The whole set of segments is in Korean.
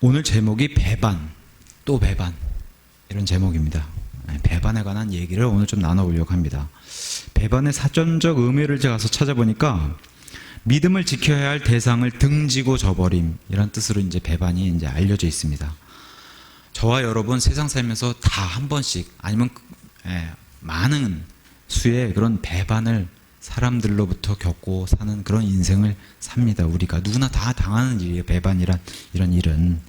오늘 제목이 배반, 또 배반, 이런 제목입니다. 배반에 관한 얘기를 오늘 좀 나눠보려고 합니다. 배반의 사전적 의미를 제가 가서 찾아보니까 믿음을 지켜야 할 대상을 등지고 져버림, 이런 뜻으로 이제 배반이 이제 알려져 있습니다. 저와 여러분 세상 살면서 다 한 번씩 아니면 많은 수의 그런 배반을 사람들로부터 겪고 사는 그런 인생을 삽니다. 우리가 누구나 다 당하는 일이에요. 배반이란 이런 일은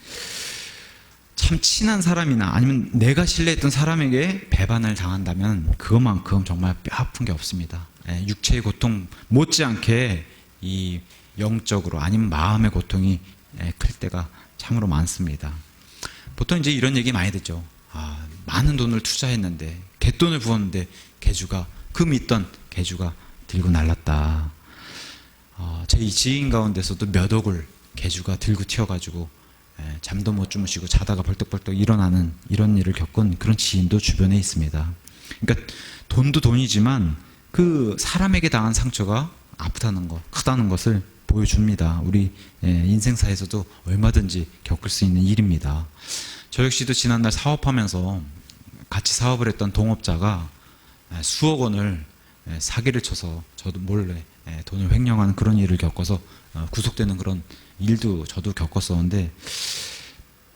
참 친한 사람이나 아니면 내가 신뢰했던 사람에게 배반을 당한다면 그것만큼 정말 뼈 아픈 게 없습니다. 육체의 고통 못지않게 이 영적으로 아니면 마음의 고통이 클 때가 참으로 많습니다. 보통 이제 이런 얘기 많이 듣죠. 많은 돈을 투자했는데 갯돈을 부었는데 개주가 그 믿던 개주가 들고 날랐다. 제 지인 가운데서도 몇 억을 개주가 들고 튀어가지고 잠도 못 주무시고 자다가 벌떡벌떡 일어나는 이런 일을 겪은 그런 지인도 주변에 있습니다. 그러니까 돈도 돈이지만 그 사람에게 당한 상처가 아프다는 것, 크다는 것을 보여줍니다. 우리 인생사에서도 얼마든지 겪을 수 있는 일입니다. 저 역시도 지난날 사업하면서 같이 사업을 했던 동업자가 수억 원을 사기를 쳐서 저도 몰래 돈을 횡령하는 그런 일을 겪어서 구속되는 그런 일도 저도 겪었었는데,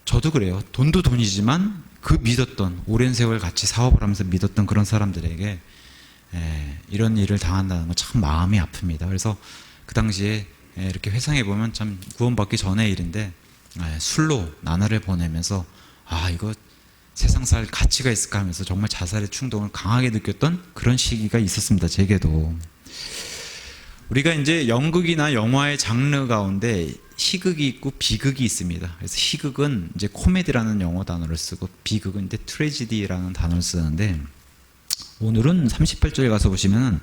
저도 그래요. 돈도 돈이지만 그 믿었던, 오랜 세월 같이 사업을 하면서 믿었던 그런 사람들에게 이런 일을 당한다는 건 참 마음이 아픕니다. 그래서 그 당시에 이렇게 회상해 보면 참 구원받기 전의 일인데, 술로 나날을 보내면서 이거 세상 살 가치가 있을까 하면서 정말 자살의 충동을 강하게 느꼈던 그런 시기가 있었습니다. 제게도. 우리가 이제 연극이나 영화의 장르 가운데 희극이 있고 비극이 있습니다. 그래서 희극은 이제 코미디라는 영어 단어를 쓰고 비극은 이제 트레지디라는 단어를 쓰는데, 오늘은 38절에 가서 보시면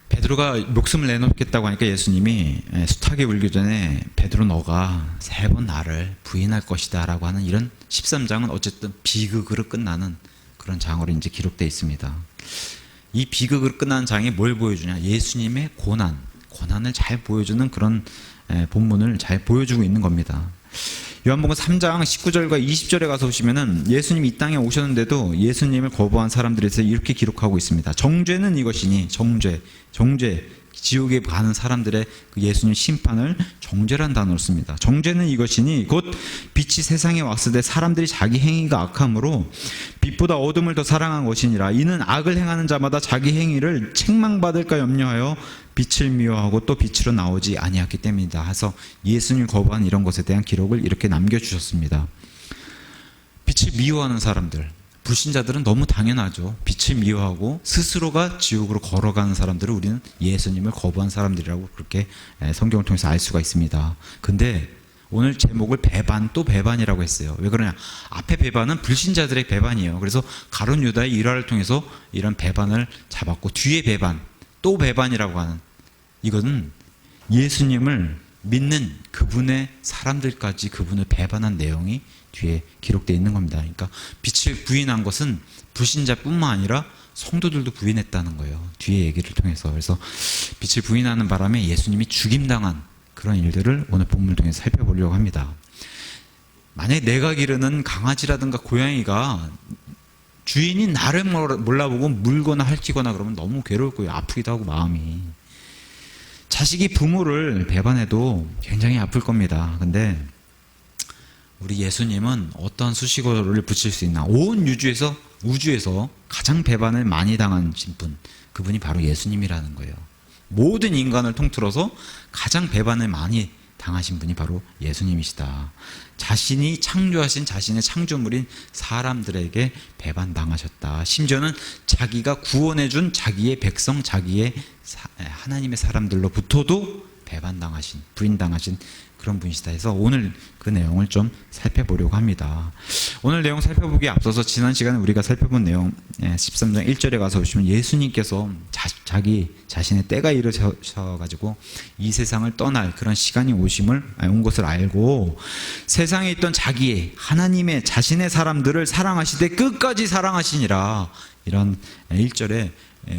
베드로가 목숨을 내놓겠다고 하니까 예수님이 수탉이 울기 전에 베드로 너가 3번 나를 부인할 것이다 라고 하는 이런 13장은 어쨌든 비극으로 끝나는 그런 장으로 이제 기록되어 있습니다. 이 비극으로 끝나는 장이 뭘 보여주냐? 예수님의 고난을 잘 보여주는 그런 본문을 잘 보여주고 있는 겁니다. 요한복음 3장 19절과 20절에 가서 보시면은 예수님이 이 땅에 오셨는데도 예수님을 거부한 사람들에서 이렇게 기록하고 있습니다. 정죄는 이것이니, 정죄, 지옥에 가는 사람들의 그 예수님 심판을 정죄란 단어로 씁니다. 정죄는 이것이니 곧 빛이 세상에 왔을 때 사람들이 자기 행위가 악함으로 빛보다 어둠을 더 사랑한 것이니라. 이는 악을 행하는 자마다 자기 행위를 책망받을까 염려하여 빛을 미워하고 또 빛으로 나오지 아니했기 때문이다 해서 예수님을 거부한 이런 것에 대한 기록을 이렇게 남겨주셨습니다. 빛을 미워하는 사람들, 불신자들은 너무 당연하죠. 빛을 미워하고 스스로가 지옥으로 걸어가는 사람들을 우리는 예수님을 거부한 사람들이라고 그렇게 성경을 통해서 알 수가 있습니다. 근데 오늘 제목을 배반, 또 배반이라고 했어요. 왜 그러냐? 앞에 배반은 불신자들의 배반이에요. 그래서 가룟 유다의 일화를 통해서 이런 배반을 잡았고, 뒤에 배반, 또 배반이라고 하는, 이거는 예수님을 믿는 그분의 사람들까지 그분을 배반한 내용이 뒤에 기록되어 있는 겁니다. 그러니까 빛을 부인한 것은 불신자뿐만 아니라 성도들도 부인했다는 거예요. 뒤에 얘기를 통해서. 그래서 빛을 부인하는 바람에 예수님이 죽임당한 그런 일들을 오늘 본문을 통해서 살펴보려고 합니다. 만약에 내가 기르는 강아지라든가 고양이가 주인이 나를 몰라보고 물거나 핥히거나 그러면 너무 괴로울 거예요. 아프기도 하고 마음이. 자식이 부모를 배반해도 굉장히 아플 겁니다. 근데 우리 예수님은 어떤 수식어를 붙일 수 있나? 온 우주에서 가장 배반을 많이 당한 분, 그분이 바로 예수님이라는 거예요. 모든 인간을 통틀어서 가장 배반을 많이 당하신 분이 바로 예수님이시다. 자신이 창조하신 자신의 창조물인 사람들에게 배반당하셨다. 심지어는 자기가 구원해준 자기의 백성, 자기의 하나님의 사람들로부터도 배반당하신, 부인당하신 그런 분이시다 해서 오늘 그 내용을 좀 살펴보려고 합니다. 오늘 내용 살펴보기에 앞서서 지난 시간에 우리가 살펴본 내용 13장 1절에 가서 보시면 예수님께서 자기 자신의 때가 이르셔가지고 이 세상을 떠날 그런 시간이 온 것을 알고 세상에 있던 자기의 하나님의 자신의 사람들을 사랑하시되 끝까지 사랑하시니라, 이런 1절에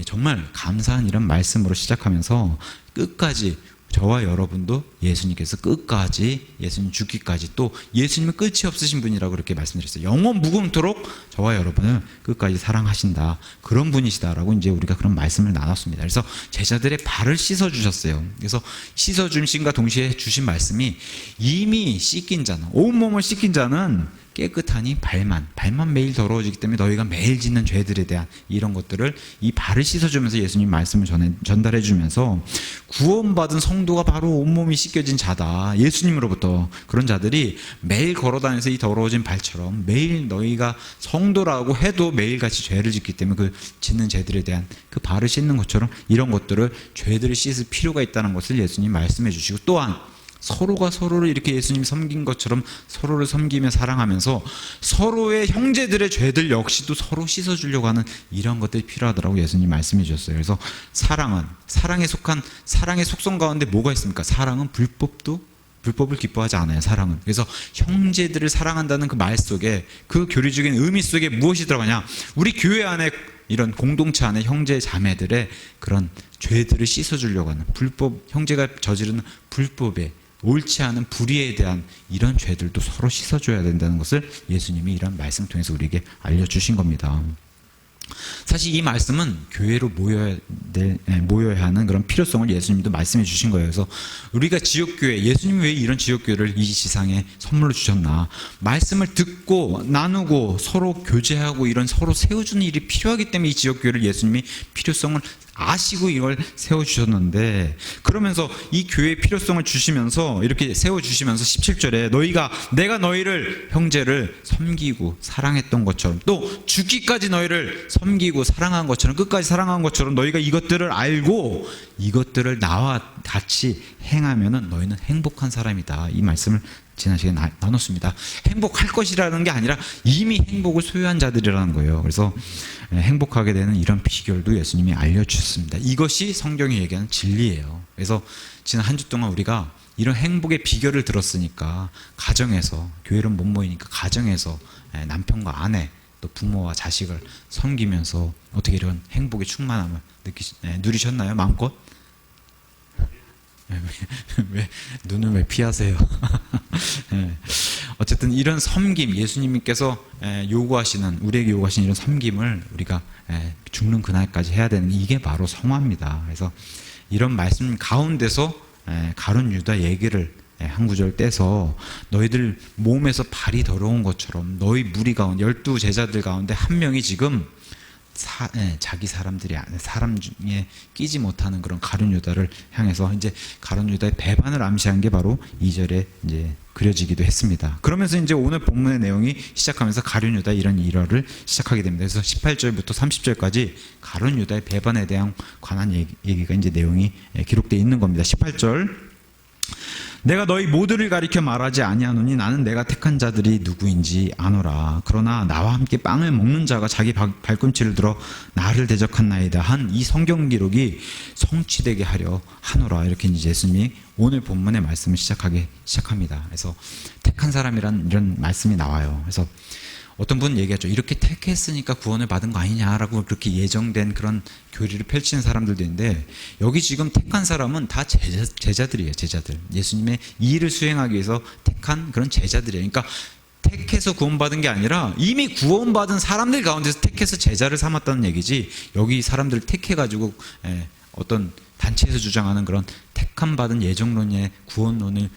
정말 감사한 이런 말씀으로 시작하면서 끝까지 저와 여러분도 예수님께서 끝까지, 예수님 죽기까지, 또 예수님은 끝이 없으신 분이라고 그렇게 말씀드렸어요. 영원 무궁토록 저와 여러분을 끝까지 사랑하신다, 그런 분이시다라고 이제 우리가 그런 말씀을 나눴습니다. 그래서 제자들의 발을 씻어 주셨어요. 그래서 씻어 주심과 동시에 주신 말씀이, 이미 씻긴 자는, 온몸을 씻긴 자는 깨끗하니 발만 매일 더러워지기 때문에 너희가 매일 짓는 죄들에 대한 이런 것들을 이 발을 씻어주면서 예수님 말씀을 전달해 주면서, 구원받은 성도가 바로 온몸이 씻겨진 자다, 예수님으로부터. 그런 자들이 매일 걸어다니면서 이 더러워진 발처럼 매일 너희가 성도라고 해도 매일같이 죄를 짓기 때문에 그 짓는 죄들에 대한 그 발을 씻는 것처럼 이런 것들을, 죄들을 씻을 필요가 있다는 것을 예수님 말씀해 주시고, 또한 서로가 서로를 이렇게 예수님이 섬긴 것처럼 서로를 섬기며 사랑하면서 서로의 형제들의 죄들 역시도 서로 씻어주려고 하는 이런 것들이 필요하더라고 예수님 말씀해 주셨어요. 그래서 사랑은, 사랑에 속한, 사랑의 속성 가운데 뭐가 있습니까? 사랑은 불법을 기뻐하지 않아요, 사랑은. 그래서 형제들을 사랑한다는 그 말 속에, 그 교리적인 의미 속에 무엇이 들어가냐, 우리 교회 안에, 이런 공동체 안에 형제 자매들의 그런 죄들을 씻어주려고 하는, 불법, 형제가 저지르는 불법에, 옳지 않은 불의에 대한 이런 죄들도 서로 씻어줘야 된다는 것을 예수님이 이런 말씀을 통해서 우리에게 알려주신 겁니다. 사실 이 말씀은 교회로 모여야 하는 그런 필요성을 예수님도 말씀해 주신 거예요. 그래서 우리가 지역교회, 예수님이 왜 이런 지역교회를 이 지상에 선물로 주셨나, 말씀을 듣고 나누고 서로 교제하고 이런 서로 세워주는 일이 필요하기 때문에 이 지역교회를 예수님이 필요성을 아시고 이걸 세워주셨는데, 그러면서 이 교회의 필요성을 주시면서 이렇게 세워주시면서 17절에 내가 너희를, 형제를 섬기고 사랑했던 것처럼, 또 죽기까지 너희를 섬기고 사랑한 것처럼, 끝까지 사랑한 것처럼 너희가 이것들을 알고 이것들을 나와 같이 행하면은 너희는 행복한 사람이다, 이 말씀을 지난 시간에 나눴습니다. 행복할 것이라는 게 아니라 이미 행복을 소유한 자들이라는 거예요. 그래서 행복하게 되는 이런 비결도 예수님이 알려주셨습니다. 이것이 성경이 얘기하는 진리예요. 그래서 지난 한 주 동안 우리가 이런 행복의 비결을 들었으니까, 가정에서, 교회는 못 모이니까 가정에서 남편과 아내, 또 부모와 자식을 섬기면서 어떻게 이런 행복의 충만함을 누리셨나요? 마음껏? 왜 눈을 왜 피하세요? 어쨌든 이런 섬김, 예수님께서 우리에게 요구하시는 이런 섬김을 우리가 죽는 그날까지 해야 되는, 이게 바로 성화입니다. 그래서 이런 말씀 가운데서 가룟 유다 얘기를 한 구절 떼서, 너희들 몸에서 발이 더러운 것처럼 너희 무리 가운데, 12 제자들 가운데 한 명이 지금 자기 사람 중에 끼지 못하는 그런 가룟 유다를 향해서, 이제 가룟 유다의 배반을 암시한 게 바로 2절에 이제 그려지기도 했습니다. 그러면서 이제 오늘 본문의 내용이 시작하면서 가룟 유다 이런 일화를 시작하게 됩니다. 그래서 18절부터 30절까지 가룟 유다의 배반에 대한 관한 얘기가 이제 내용이 기록되어 있는 겁니다. 18절, 내가 너희 모두를 가리켜 말하지 아니하노니 나는 내가 택한 자들이 누구인지 아노라. 그러나 나와 함께 빵을 먹는 자가 자기 발꿈치를 들어 나를 대적한나이다 한 이 성경 기록이 성취되게 하려 하노라. 이렇게 이제 예수님이 오늘 본문의 말씀을 시작합니다. 그래서 택한 사람이란 이런 말씀이 나와요. 그래서 어떤 분은 얘기하죠. 이렇게 택했으니까 구원을 받은 거 아니냐라고 그렇게 예정된 그런 교리를 펼치는 사람들도 있는데, 여기 지금 택한 사람은 다 제자들이에요. 제자들. 예수님의 이 일을 수행하기 위해서 택한 그런 제자들이에요. 그러니까 택해서 구원받은 게 아니라 이미 구원받은 사람들 가운데서 택해서 제자를 삼았다는 얘기지, 여기 사람들을 택해가지고 어떤 단체에서 주장하는 그런 택함받은 예정론의 구원론을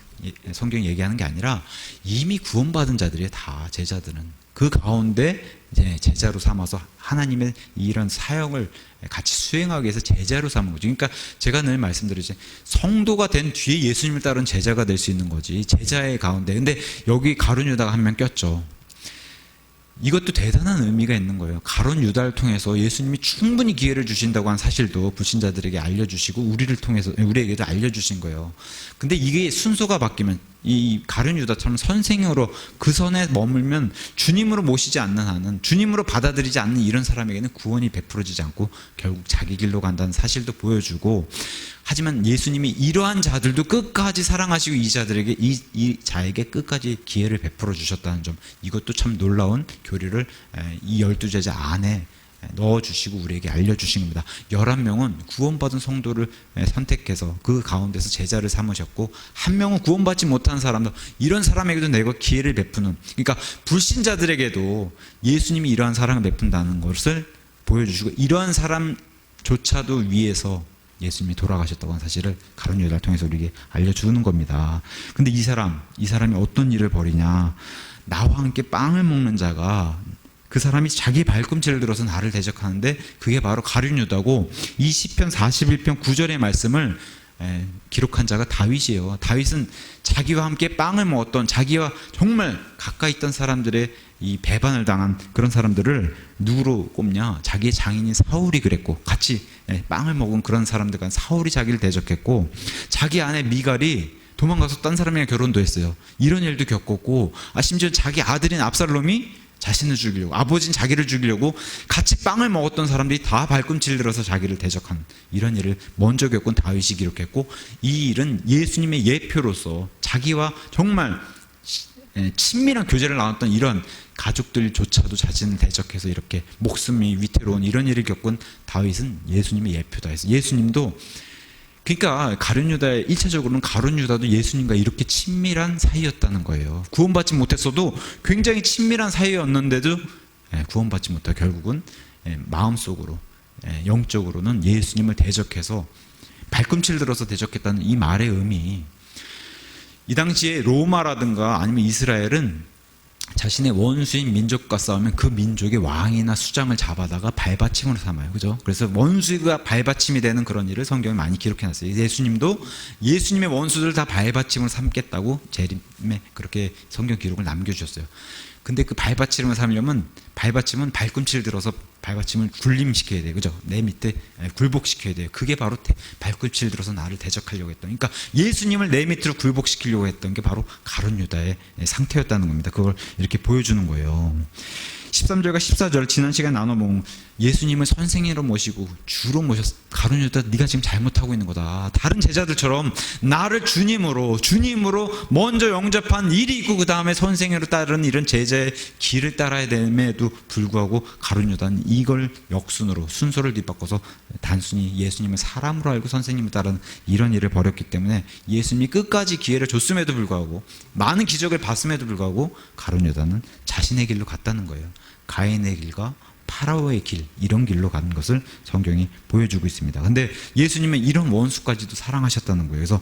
성경이 얘기하는 게 아니라, 이미 구원받은 자들이에요. 다 제자들은. 그 가운데 이제 제자로 삼아서 하나님의 이런 사역을 같이 수행하기 위해서 제자로 삼은 거죠. 그러니까 제가 늘 말씀드리지, 성도가 된 뒤에 예수님을 따른 제자가 될 수 있는 거지, 제자의 가운데. 근데 여기 가룟 유다가 한 명 꼈죠. 이것도 대단한 의미가 있는 거예요. 가룟 유다를 통해서 예수님이 충분히 기회를 주신다고 한 사실도 불신자들에게 알려주시고 우리를 통해서 우리에게도 알려주신 거예요. 근데 이게 순서가 바뀌면, 이 가룟 유다처럼 선생으로 그 선에 머물면, 주님으로 모시지 않는 한은, 주님으로 받아들이지 않는 이런 사람에게는 구원이 베풀어지지 않고 결국 자기 길로 간다는 사실도 보여주고, 하지만 예수님이 이러한 자들도 끝까지 사랑하시고 이 자들에게, 이 자에게 끝까지 기회를 베풀어 주셨다는 점, 이것도 참 놀라운 교리를 이 12 제자 안에 넣어주시고 우리에게 알려주신 겁니다. 11명은 구원받은 성도를 선택해서 그 가운데서 제자를 삼으셨고, 한 명은 구원받지 못한 사람도, 이런 사람에게도 내가 기회를 베푸는, 그러니까 불신자들에게도 예수님이 이러한 사랑을 베푼다는 것을 보여주시고, 이러한 사람조차도 위해서 예수님이 돌아가셨다고 하는 사실을 가룟 유다를 통해서 우리에게 알려주는 겁니다. 근데 이 사람이 어떤 일을 벌이냐, 나와 함께 빵을 먹는 자가, 그 사람이 자기 발꿈치를 들어서 나를 대적하는데 그게 바로 가룟 유다고, 이 시편 41편 9절의 말씀을 기록한 자가 다윗이에요. 다윗은 자기와 함께 빵을 먹었던, 자기와 정말 가까이 있던 사람들의 이 배반을 당한 그런 사람들을 누구로 꼽냐, 자기의 장인인 사울이 그랬고, 같이 빵을 먹은 그런 사람들과 사울이 자기를 대적했고, 자기 아내 미갈이 도망가서 딴 사람이랑 결혼도 했어요. 이런 일도 겪었고, 심지어 자기 아들인 압살롬이 자신을 죽이려고, 아버지는 자기를 죽이려고 같이 빵을 먹었던 사람들이 다 발꿈치를 들어서 자기를 대적한 이런 일을 먼저 겪은 다윗이 기록했고, 이 일은 예수님의 예표로서 자기와 정말 친밀한 교제를 나눴던 이런 가족들조차도 자신을 대적해서 이렇게 목숨이 위태로운 이런 일을 겪은 다윗은 예수님의 예표다 해서, 예수님도, 그러니까 가룟 유다의 1차적으로는 가룟 유다도 예수님과 이렇게 친밀한 사이였다는 거예요. 구원받지 못했어도 굉장히 친밀한 사이였는데도 구원받지 못하고 결국은 마음속으로, 영적으로는 예수님을 대적해서 발꿈치를 들어서 대적했다는 이 말의 의미, 이 당시에 로마라든가 아니면 이스라엘은 자신의 원수인 민족과 싸우면 그 민족의 왕이나 수장을 잡아다가 발받침으로 삼아요. 그죠? 그래서 원수가 발받침이 되는 그런 일을 성경에 많이 기록해놨어요. 예수님도 예수님의 원수들 다 발받침으로 삼겠다고 재림에 그렇게 성경 기록을 남겨주셨어요. 근데 그 발받침을 삼으려면, 발받침은 발꿈치를 들어서 발받침을 굴림시켜야 돼요. 그죠? 내 밑에 굴복시켜야 돼요. 그게 바로 발꿈치를 들어서 나를 대적하려고 했던, 그러니까 예수님을 내 밑으로 굴복시키려고 했던 게 바로 가룟 유다의 상태였다는 겁니다. 그걸 이렇게 보여주는 거예요. 13절과 14절 지난 시간에 나눠본, 예수님을 선생님으로 모시고 주로 모셨어. 가룟 유다, 네가 지금 잘못하고 있는 거다. 다른 제자들처럼 나를 주님으로 먼저 영접한 일이 있고 그 다음에 선생으로 따르는 이런 제자의 길을 따라야 됨에도 불구하고 가룟 유다는 이걸 역순으로 순서를 뒤바꿔서 단순히 예수님을 사람으로 알고 선생님을 따르는 이런 일을 벌였기 때문에, 예수님이 끝까지 기회를 줬음에도 불구하고, 많은 기적을 봤음에도 불구하고 가룟 유다는 자신의 길로 갔다는 거예요. 가인의 길과 파라오의 길, 이런 길로 가는 것을 성경이 보여주고 있습니다. 근데 예수님은 이런 원수까지도 사랑하셨다는 거예요. 그래서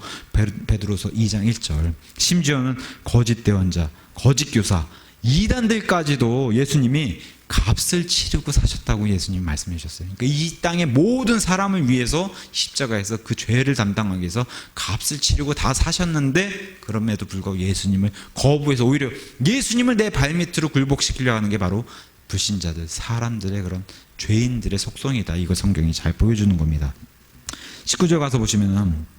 베드로서 2장 1절, 심지어는 거짓 대언자, 거짓 교사, 이단들까지도 예수님이 값을 치르고 사셨다고 예수님 말씀해 주셨어요. 그러니까 이 땅의 모든 사람을 위해서 십자가에서 그 죄를 담당하기 위해서 값을 치르고 다 사셨는데, 그럼에도 불구하고 예수님을 거부해서 오히려 예수님을 내 발밑으로 굴복시키려 하는 게 바로 불신자들, 사람들의 그런 죄인들의 속성이다. 이거 성경이 잘 보여주는 겁니다. 19절 가서 보시면은,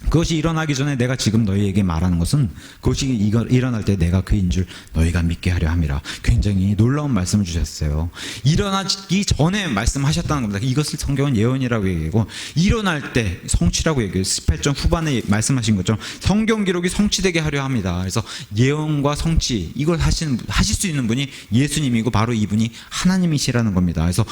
그것이 일어나기 전에 내가 지금 너희에게 말하는 것은 그것이 일어날 때 내가 그인 줄 너희가 믿게 하려 함이라. 굉장히 놀라운 말씀을 주셨어요. 일어나기 전에 말씀하셨다는 겁니다. 이것을 성경은 예언이라고 얘기하고, 일어날 때 성취라고 얘기해요. 18장 후반에 말씀하신 것처럼 성경 기록이 성취되게 하려 합니다. 그래서 예언과 성취, 이걸 하실 수 있는 분이 예수님이고 바로 이분이 하나님이시라는 겁니다. 그래서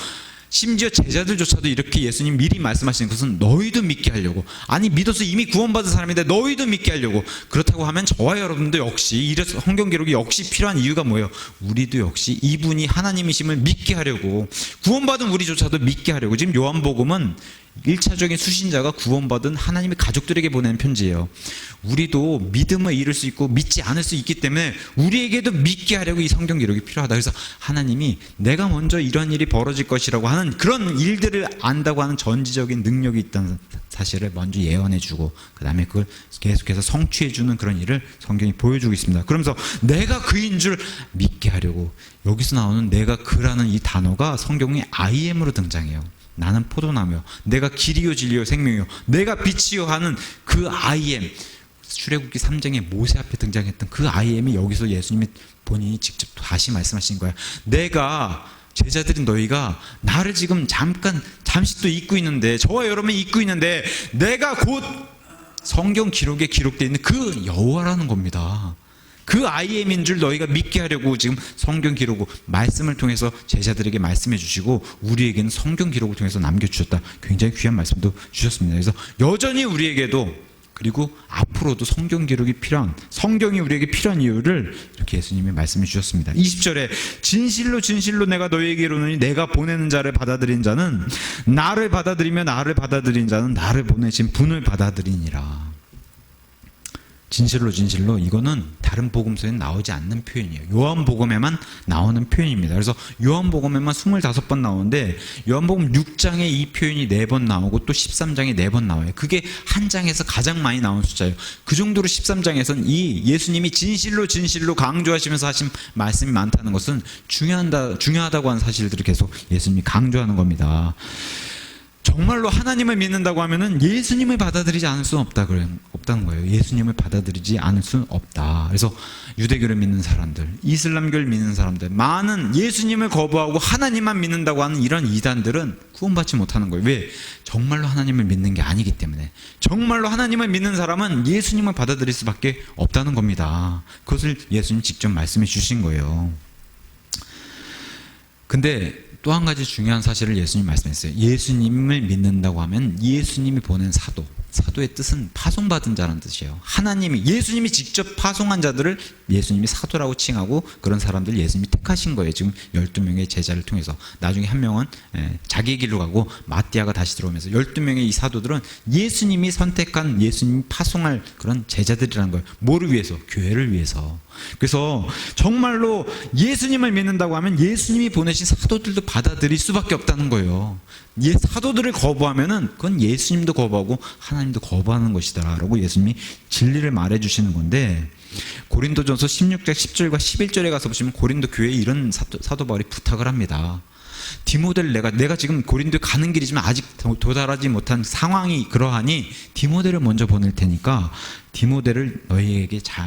심지어 제자들조차도 이렇게 예수님 미리 말씀하시는 것은 너희도 믿게 하려고, 아니 믿어서 이미 구원받은 사람인데 너희도 믿게 하려고. 그렇다고 하면 저와 여러분도 역시, 이래서 성경 기록이 역시 필요한 이유가 뭐예요? 우리도 역시 이분이 하나님이심을 믿게 하려고, 구원받은 우리조차도 믿게 하려고. 지금 요한복음은 1차적인 수신자가 구원받은 하나님의 가족들에게 보내는 편지예요. 우리도 믿음을 잃을 수 있고 믿지 않을 수 있기 때문에 우리에게도 믿게 하려고 이 성경 기록이 필요하다. 그래서 하나님이 내가 먼저 이런 일이 벌어질 것이라고 하는 그런 일들을 안다고 하는 전지적인 능력이 있다는 사실을 먼저 예언해주고, 그 다음에 그걸 계속해서 성취해주는 그런 일을 성경이 보여주고 있습니다. 그러면서 내가 그인 줄 믿게 하려고, 여기서 나오는 내가 그라는 이 단어가 성경에 I am으로 등장해요. 나는 포도나무요, 내가 길이요 진리요 생명이요, 내가 빛이요 하는 그 I am, 출애굽기 3장에 모세 앞에 등장했던 그 I am이 여기서 예수님이 본인이 직접 다시 말씀하신 거야. 내가, 제자들인 너희가 나를 지금 잠시 또 잊고 있는데, 저와 여러분이 잊고 있는데, 내가 곧 성경 기록에 기록되어 있는 그 여호와라는 겁니다. 그 IM인 줄 너희가 믿게 하려고 지금 성경 기록을 말씀을 통해서 제자들에게 말씀해 주시고 우리에게는 성경 기록을 통해서 남겨주셨다. 굉장히 귀한 말씀도 주셨습니다. 그래서 여전히 우리에게도 그리고 앞으로도 성경 기록이 필요한, 성경이 우리에게 필요한 이유를 이렇게 예수님이 말씀해 주셨습니다. 20절에 진실로 진실로 내가 너희에게 이르노니 내가 보내는 자를 받아들인 자는 나를 받아들이며 나를 받아들인 자는 나를 보내신 분을 받아들이니라. 진실로 진실로, 이거는 다른 복음서에는 나오지 않는 표현이에요. 요한복음에만 나오는 표현입니다. 그래서 요한복음에만 25번 나오는데 요한복음 6장에 이 표현이 4번 나오고 또 13장에 4번 나와요. 그게 한 장에서 가장 많이 나온 숫자예요. 그 정도로 13장에서는 이 예수님이 진실로 진실로 강조하시면서 하신 말씀이 많다는 것은 중요하다고 하는 사실들을 계속 예수님이 강조하는 겁니다. 정말로 하나님을 믿는다고 하면은 예수님을 받아들이지 않을 수는 없다는 거예요. 예수님을 받아들이지 않을 수는 없다. 그래서 유대교를 믿는 사람들, 이슬람교를 믿는 사람들, 많은 예수님을 거부하고 하나님만 믿는다고 하는 이런 이단들은 구원받지 못하는 거예요. 왜? 정말로 하나님을 믿는 게 아니기 때문에. 정말로 하나님을 믿는 사람은 예수님을 받아들일 수밖에 없다는 겁니다. 그것을 예수님 직접 말씀해 주신 거예요. 근데 또 한 가지 중요한 사실을 예수님이 말씀했어요. 예수님을 믿는다고 하면 예수님이 보낸 사도의 뜻은 파송받은 자라는 뜻이에요. 예수님이 직접 파송한 자들을 예수님이 사도라고 칭하고 그런 사람들 예수님이 택하신 거예요. 지금 12명의 제자를 통해서. 나중에 한 명은 자기 길로 가고 마띠아가 다시 들어오면서 12명의 이 사도들은 예수님이 선택한, 예수님이 파송할 그런 제자들이라는 거예요. 뭐를 위해서? 교회를 위해서. 그래서 정말로 예수님을 믿는다고 하면 예수님이 보내신 사도들도 받아들일 수밖에 없다는 거예요. 사도들을 거부하면은 그건 예수님도 거부하고 하나님도 거부하는 것이다라고 예수님이 진리를 말해주시는 건데, 고린도전서 16장 10절과 11절에 가서 보시면 고린도 교회에 이런 사도 바울이 부탁을 합니다. 디모데를 내가 지금 고린도에 가는 길이지만 아직 도달하지 못한 상황이 그러하니 디모데를 먼저 보낼 테니까 디모데를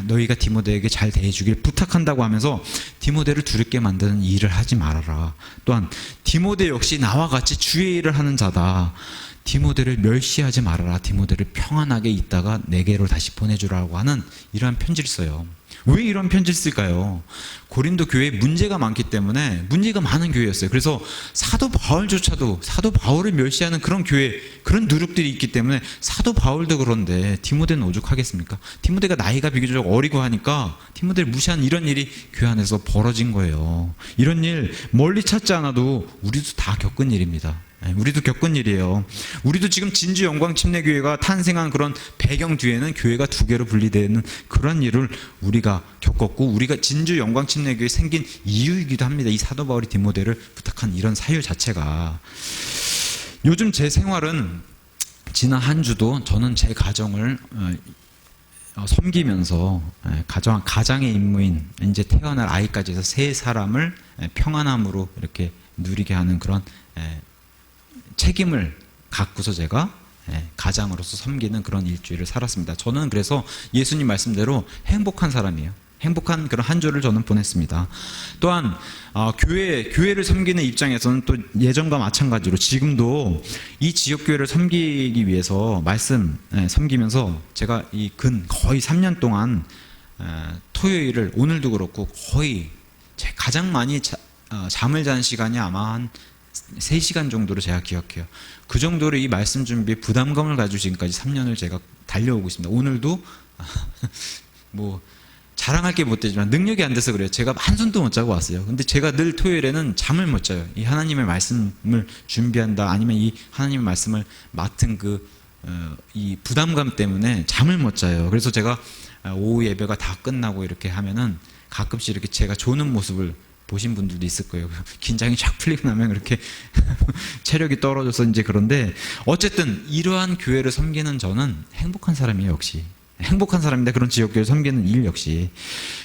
너희가 디모데에게 잘 대해주길 부탁한다고 하면서 디모데를 두렵게 만드는 일을 하지 말아라. 또한 디모데 역시 나와 같이 주의 일을 하는 자다. 디모데를 멸시하지 말아라. 디모데를 평안하게 있다가 내게로 다시 보내주라고 하는 이러한 편지를 써요. 왜 이런 편지를 쓸까요? 고린도 교회에 문제가 많기 때문에, 문제가 많은 교회였어요. 그래서 사도 바울조차도 사도 바울을 멸시하는 그런 교회, 그런 누룩들이 있기 때문에 사도 바울도 그런데 디모데는 오죽하겠습니까? 디모데가 나이가 비교적 어리고 하니까 디모데를 무시하는 이런 일이 교회 안에서 벌어진 거예요. 이런 일 멀리 찾지 않아도 우리도 다 겪은 일입니다. 우리도 겪은 일이에요. 우리도 지금 진주 영광침례교회가 탄생한 그런 배경 뒤에는 교회가 2개로 분리되는 그런 일을 우리가 겪었고, 우리가 진주 영광침례교회 생긴 이유이기도 합니다. 이 사도 바울이 디모데를 부탁한 이런 사유 자체가. 요즘 제 생활은, 지난 한 주도 저는 제 가정을 섬기면서 가장의 임무인 이제 태어날 아이까지 해서 3사람을 평안함으로 이렇게 누리게 하는 그런 책임을 갖고서 제가 가장으로서 섬기는 그런 일주일을 살았습니다. 저는 그래서 예수님 말씀대로 행복한 사람이에요. 행복한 그런 한 주를 저는 보냈습니다. 또한 교회를 섬기는 입장에서는 또 예전과 마찬가지로 지금도 이 지역교회를 섬기기 위해서 섬기면서 제가 거의 3년 동안 토요일을, 오늘도 그렇고 거의 가장 많이 잠을 자는 시간이 아마 한 3시간 정도로 제가 기억해요. 그 정도로 이 말씀 준비에 부담감을 가지고 지금까지 3년을 제가 달려오고 있습니다. 오늘도 뭐 자랑할 게 못 되지만 능력이 안 돼서 그래요. 제가 한숨도 못 자고 왔어요. 근데 제가 늘 토요일에는 잠을 못 자요. 이 하나님의 말씀을 준비한다, 아니면 이 하나님의 말씀을 맡은 이 부담감 때문에 잠을 못 자요. 그래서 제가 오후 예배가 다 끝나고 이렇게 하면은 가끔씩 이렇게 제가 조는 모습을 보신 분들도 있을 거예요. 긴장이 쫙 풀리고 나면 그렇게 체력이 떨어져서 이제. 그런데 어쨌든 이러한 교회를 섬기는 저는 행복한 사람이에요. 역시 행복한 사람인데, 그런 지역교회를 섬기는 일 역시.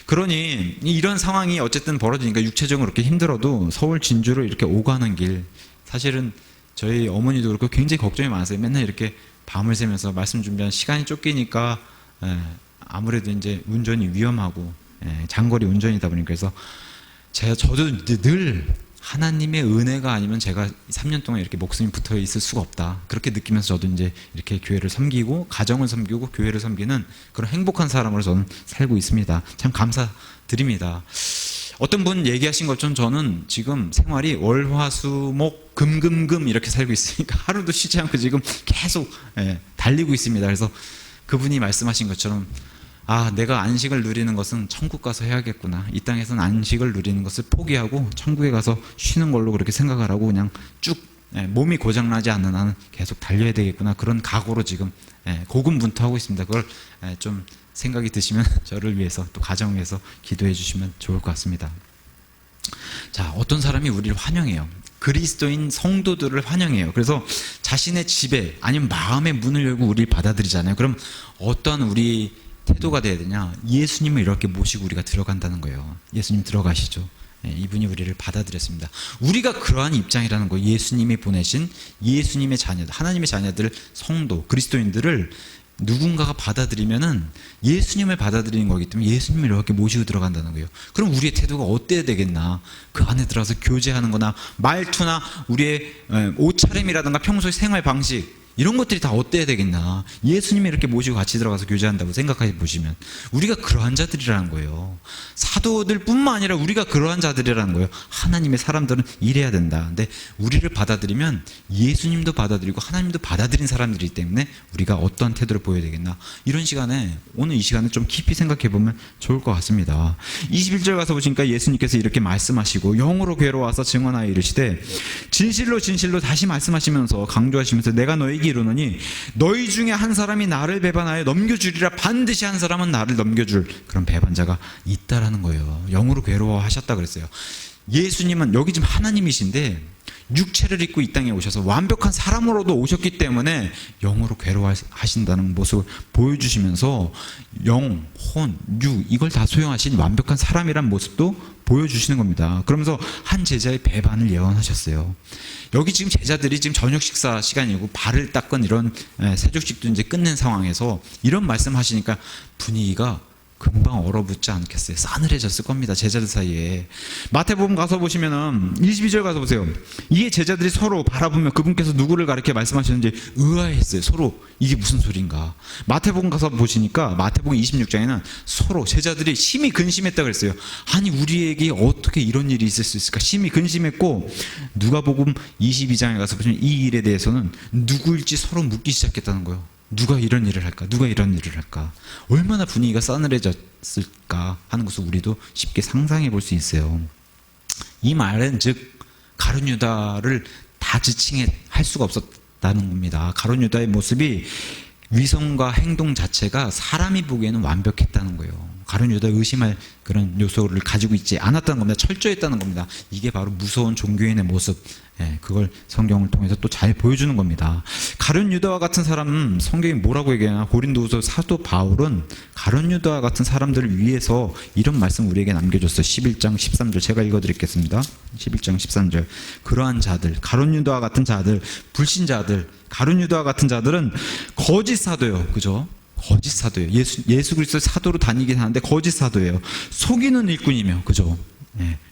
그러니 이런 상황이 어쨌든 벌어지니까 육체적으로 그렇게 힘들어도 서울 진주로 이렇게 오가는 길, 사실은 저희 어머니도 그렇고 굉장히 걱정이 많았어요. 맨날 이렇게 밤을 새면서 말씀 준비한 시간이 쫓기니까 아무래도 이제 운전이 위험하고 장거리 운전이다 보니까. 그래서 저도 늘 하나님의 은혜가 아니면 제가 3년 동안 이렇게 목숨이 붙어 있을 수가 없다. 그렇게 느끼면서 저도 이제 이렇게 교회를 섬기고 가정을 섬기고 교회를 섬기는 그런 행복한 사람으로 저는 살고 있습니다. 참 감사드립니다. 어떤 분 얘기하신 것처럼 저는 지금 생활이 월화수목 금금금 이렇게 살고 있으니까 하루도 쉬지 않고 지금 계속 달리고 있습니다. 그래서 그분이 말씀하신 것처럼 내가 안식을 누리는 것은 천국 가서 해야겠구나. 이 땅에서는 안식을 누리는 것을 포기하고 천국에 가서 쉬는 걸로 그렇게 생각을 하고 그냥 쭉 몸이 고장나지 않는 한은 계속 달려야 되겠구나. 그런 각오로 지금 고군분투하고 있습니다. 그걸 좀 생각이 드시면 저를 위해서 또 가정을 위해서 기도해 주시면 좋을 것 같습니다. 자, 어떤 사람이 우리를 환영해요. 그리스도인 성도들을 환영해요. 그래서 자신의 집에 아니면 마음의 문을 열고 우리를 받아들이잖아요. 그럼 어떤 우리 태도가 돼야 되냐? 예수님을 이렇게 모시고 우리가 들어간다는 거예요. 예수님 들어가시죠. 이분이 우리를 받아들였습니다. 우리가 그러한 입장이라는 거예요. 예수님이 보내신 예수님의 자녀들, 하나님의 자녀들, 성도, 그리스도인들을 누군가가 받아들이면은 예수님을 받아들이는 거기 때문에 예수님을 이렇게 모시고 들어간다는 거예요. 그럼 우리의 태도가 어때야 되겠나? 그 안에 들어가서 교제하는 거나 말투나 우리의 옷차림이라든가 평소의 생활 방식 이런 것들이 다 어때야 되겠나? 예수님이 이렇게 모시고 같이 들어가서 교제한다고 생각해 보시면 우리가 그러한 자들이라는 거예요. 사도들 뿐만 아니라 우리가 그러한 자들이라는 거예요. 하나님의 사람들은 이래야 된다. 근데 우리를 받아들이면 예수님도 받아들이고 하나님도 받아들인 사람들이기 때문에 우리가 어떠한 태도를 보여야 되겠나? 이런 시간에 오늘 이 시간에 좀 깊이 생각해 보면 좋을 것 같습니다. 21절 가서 보시니까 예수님께서 이렇게 말씀하시고 영으로 괴로워서 증언하여 이르시되 진실로 진실로 다시 말씀하시면서 강조하시면서 내가 너에게 이르노니 너희 중에 한 사람이 나를 배반하여 넘겨주리라. 반드시 한 사람은 나를 넘겨줄 그런 배반자가 있다라는 거예요. 영으로 괴로워하셨다 그랬어요. 예수님은 여기 지금 하나님이신데 육체를 입고 이 땅에 오셔서 완벽한 사람으로도 오셨기 때문에 영으로 괴로워하신다는 모습을 보여주시면서 영, 혼, 육 이걸 다 소용하신 완벽한 사람이란 모습도 보여주시는 겁니다. 그러면서 한 제자의 배반을 예언하셨어요. 여기 지금 제자들이 지금 저녁 식사 시간이고 발을 닦은 이런 세족식도 이제 끝낸 상황에서 이런 말씀하시니까 분위기가 금방 얼어붙지 않겠어요. 싸늘해졌을 겁니다. 제자들 사이에. 마태복음 가서 보시면은 22절 가서 보세요. 이게 제자들이 서로 바라보며 그분께서 누구를 가리켜 말씀하시는지 의아했어요. 서로 이게 무슨 소린가. 마태복음 가서 보시니까 마태복음 26장에는 서로 제자들이 심히 근심했다 그랬어요. 아니 우리에게 어떻게 이런 일이 있을 수 있을까 심히 근심했고, 누가복음 22장에 가서 보시면 이 일에 대해서는 누구일지 서로 묻기 시작했다는 거예요. 누가 이런 일을 할까? 누가 이런 일을 할까? 얼마나 분위기가 싸늘해졌을까 하는 것을 우리도 쉽게 상상해 볼 수 있어요. 이 말은 즉 가룟 유다를 다 지칭할 수가 없었다는 겁니다. 가룟 유다의 모습이 위성과 행동 자체가 사람이 보기에는 완벽했다는 거예요. 가룟 유다 의심할 그런 요소를 가지고 있지 않았다는 겁니다. 철저했다는 겁니다. 이게 바로 무서운 종교인의 모습, 그걸 성경을 통해서 또 잘 보여주는 겁니다. 가룟 유다와 같은 사람은 성경이 뭐라고 얘기하나, 고린도후서 사도 바울은 가룟 유다와 같은 사람들을 위해서 이런 말씀 우리에게 남겨줬어요. 11장 13절 제가 읽어드리겠습니다. 11장 13절 그러한 자들, 가룟 유다와 같은 자들, 불신자들, 가룟 유다와 같은 자들은 거짓 사도요, 그죠? 거짓 사도예요. 예수 그리스도의 사도로 다니긴 하는데 거짓 사도예요. 속이는 일꾼이며, 그죠?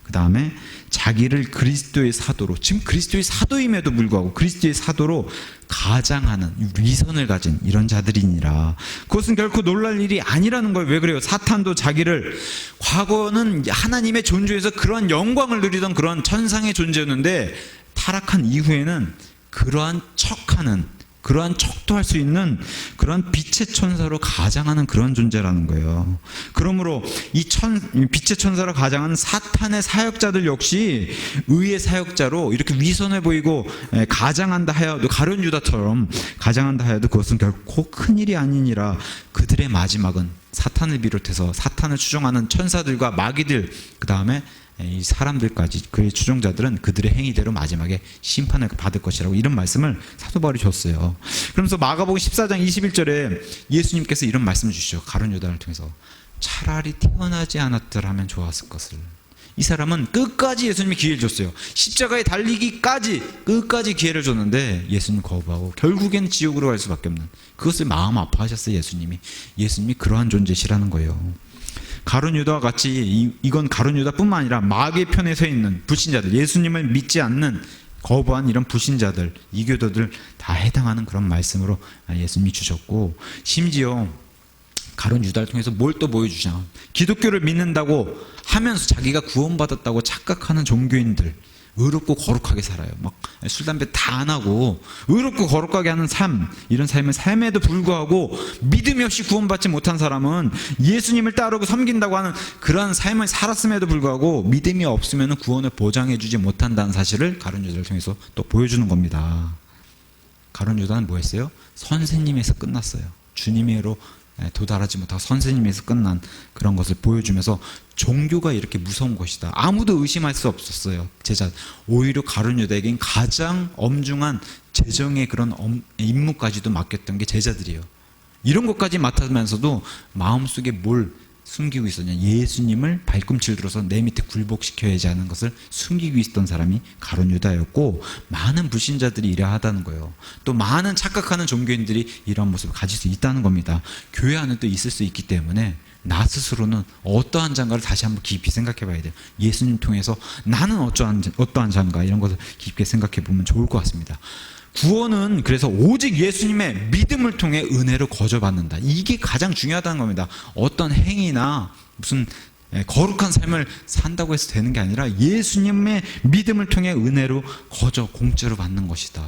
그 다음에 자기를 그리스도의 사도로, 지금 그리스도의 사도임에도 불구하고 그리스도의 사도로 가장하는 위선을 가진 이런 자들이니라. 그것은 결코 놀랄 일이 아니라는 거예요. 왜 그래요? 사탄도 자기를, 과거는 하나님의 존재에서 그러한 영광을 누리던 그런 천상의 존재였는데 타락한 이후에는 그러한 척하는, 그러한 척도할 수 있는 그러한 빛의 천사로 가장하는 그런 존재라는 거예요. 그러므로 이 빛의 천사로 가장하는 사탄의 사역자들 역시 의의 사역자로 이렇게 위선해 보이고 가장한다 하여도, 가룟 유다처럼 가장한다 하여도 그것은 결코 큰일이 아니니라. 그들의 마지막은 사탄을 비롯해서 사탄을 추종하는 천사들과 마귀들, 그 다음에 이 사람들까지, 그의 추종자들은 그들의 행위대로 마지막에 심판을 받을 것이라고 이런 말씀을 사도 바울이 줬어요. 그러면서 마가복음 14장 21절에 예수님께서 이런 말씀을 주시죠. 가룟 유다를 통해서 차라리 태어나지 않았더라면 좋았을 것을. 이 사람은 끝까지 예수님이 기회를 줬어요. 십자가에 달리기까지 끝까지 기회를 줬는데 예수님 거부하고 결국엔 지옥으로 갈 수밖에 없는, 그것을 마음 아파하셨어요. 예수님이 그러한 존재시라는 거예요. 가룟 유다와 같이 이건 가룟 유다뿐만 아니라 마귀의 편에 서 있는 불신자들, 예수님을 믿지 않는 거부한 이런 불신자들, 이교도들 다 해당하는 그런 말씀으로 예수님이 주셨고, 심지어 가룟 유다를 통해서 뭘 또 보여주시냐, 기독교를 믿는다고 하면서 자기가 구원받았다고 착각하는 종교인들, 의롭고 거룩하게 살아요. 막 술, 담배 다 안 하고 의롭고 거룩하게 하는 삶, 이런 삶에도 불구하고 믿음이 없이 구원받지 못한 사람은 예수님을 따르고 섬긴다고 하는 그러한 삶을 살았음에도 불구하고 믿음이 없으면 구원을 보장해주지 못한다는 사실을 가룟 유다를 통해서 또 보여주는 겁니다. 가룟 유다는 뭐 했어요? 선생님에서 끝났어요. 주님의로 도달하지 못하고 선생님에서 끝난 그런 것을 보여주면서 종교가 이렇게 무서운 것이다, 아무도 의심할 수 없었어요. 제자, 오히려 가룟 유다에겐 가장 엄중한 재정의 그런 임무까지도 맡겼던 게 제자들이에요. 이런 것까지 맡으면서도 마음속에 뭘 숨기고 있었냐, 예수님을 발꿈치를 들어서 내 밑에 굴복시켜야지 하는 것을 숨기고 있었던 사람이 가룟 유다였고, 많은 불신자들이 이러하다는 거예요. 또 많은 착각하는 종교인들이 이러한 모습을 가질 수 있다는 겁니다. 교회 안에 또 있을 수 있기 때문에 나 스스로는 어떠한 자인가를 다시 한번 깊이 생각해 봐야 돼요. 예수님 통해서 나는 어떠한 자인가, 이런 것을 깊게 생각해 보면 좋을 것 같습니다. 구원은 그래서 오직 예수님의 믿음을 통해 은혜로 거저받는다. 이게 가장 중요하다는 겁니다. 어떤 행위나 무슨 거룩한 삶을 산다고 해서 되는 게 아니라 예수님의 믿음을 통해 은혜로 공짜로 받는 것이다.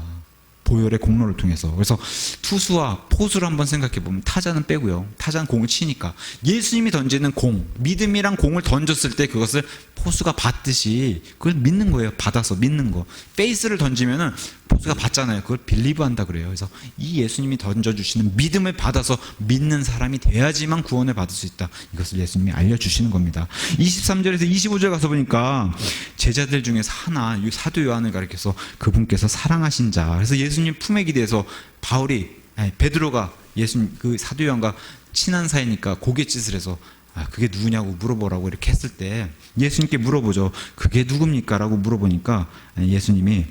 보혈의 공로를 통해서. 그래서 투수와 포수를 한번 생각해 보면, 타자는 빼고요, 타자는 공을 치니까 예수님이 던지는 공, 믿음이랑 공을 던졌을 때 그것을 포수가 받듯이 그걸 믿는 거예요. 받아서 믿는 거. 베이스를 던지면은 포수가 받잖아요. 그걸 빌리브 한다 그래요. 그래서 이 예수님이 던져주시는 믿음을 받아서 믿는 사람이 돼야지만 구원을 받을 수 있다, 이것을 예수님이 알려주시는 겁니다. 23절에서 25절 가서 보니까 제자들 중에서 하나, 사도 요한을 가리켜서 그분께서 사랑하신 자, 그래서 예수님 품에 기대서 베드로가 예수님 그 사도 요한과 친한 사이니까 고갯짓을 해서 그게 누구냐고 물어보라고 이렇게 했을 때 예수님께 물어보죠. 그게 누굽니까? 라고 물어보니까 예수님이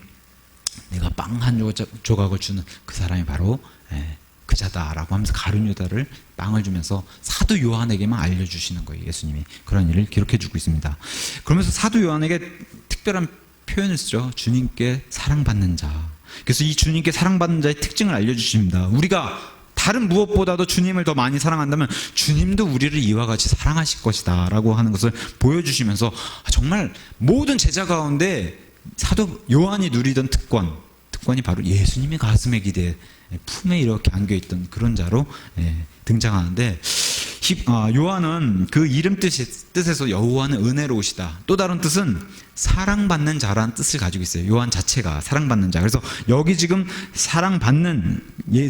내가 빵 한 조각을 주는 그 사람이 바로 그자다라고 하면서 가룟 유다를 빵을 주면서 사도 요한에게만 알려주시는 거예요. 예수님이 그런 일을 기록해 주고 있습니다. 그러면서 사도 요한에게 특별한 표현을 쓰죠. 주님께 사랑받는 자. 그래서 이 주님께 사랑받는 자의 특징을 알려주십니다. 우리가 다른 무엇보다도 주님을 더 많이 사랑한다면 주님도 우리를 이와 같이 사랑하실 것이다 라고 하는 것을 보여주시면서, 정말 모든 제자 가운데 사도 요한이 누리던 특권이 바로 예수님의 가슴에 기대 품에 이렇게 안겨있던 그런 자로 등장하는데, 요한은 그 이름 뜻에서 여호와는 은혜로우시다, 또 다른 뜻은 사랑받는 자라는 뜻을 가지고 있어요. 요한 자체가 사랑받는 자. 그래서 여기 지금 사랑받는,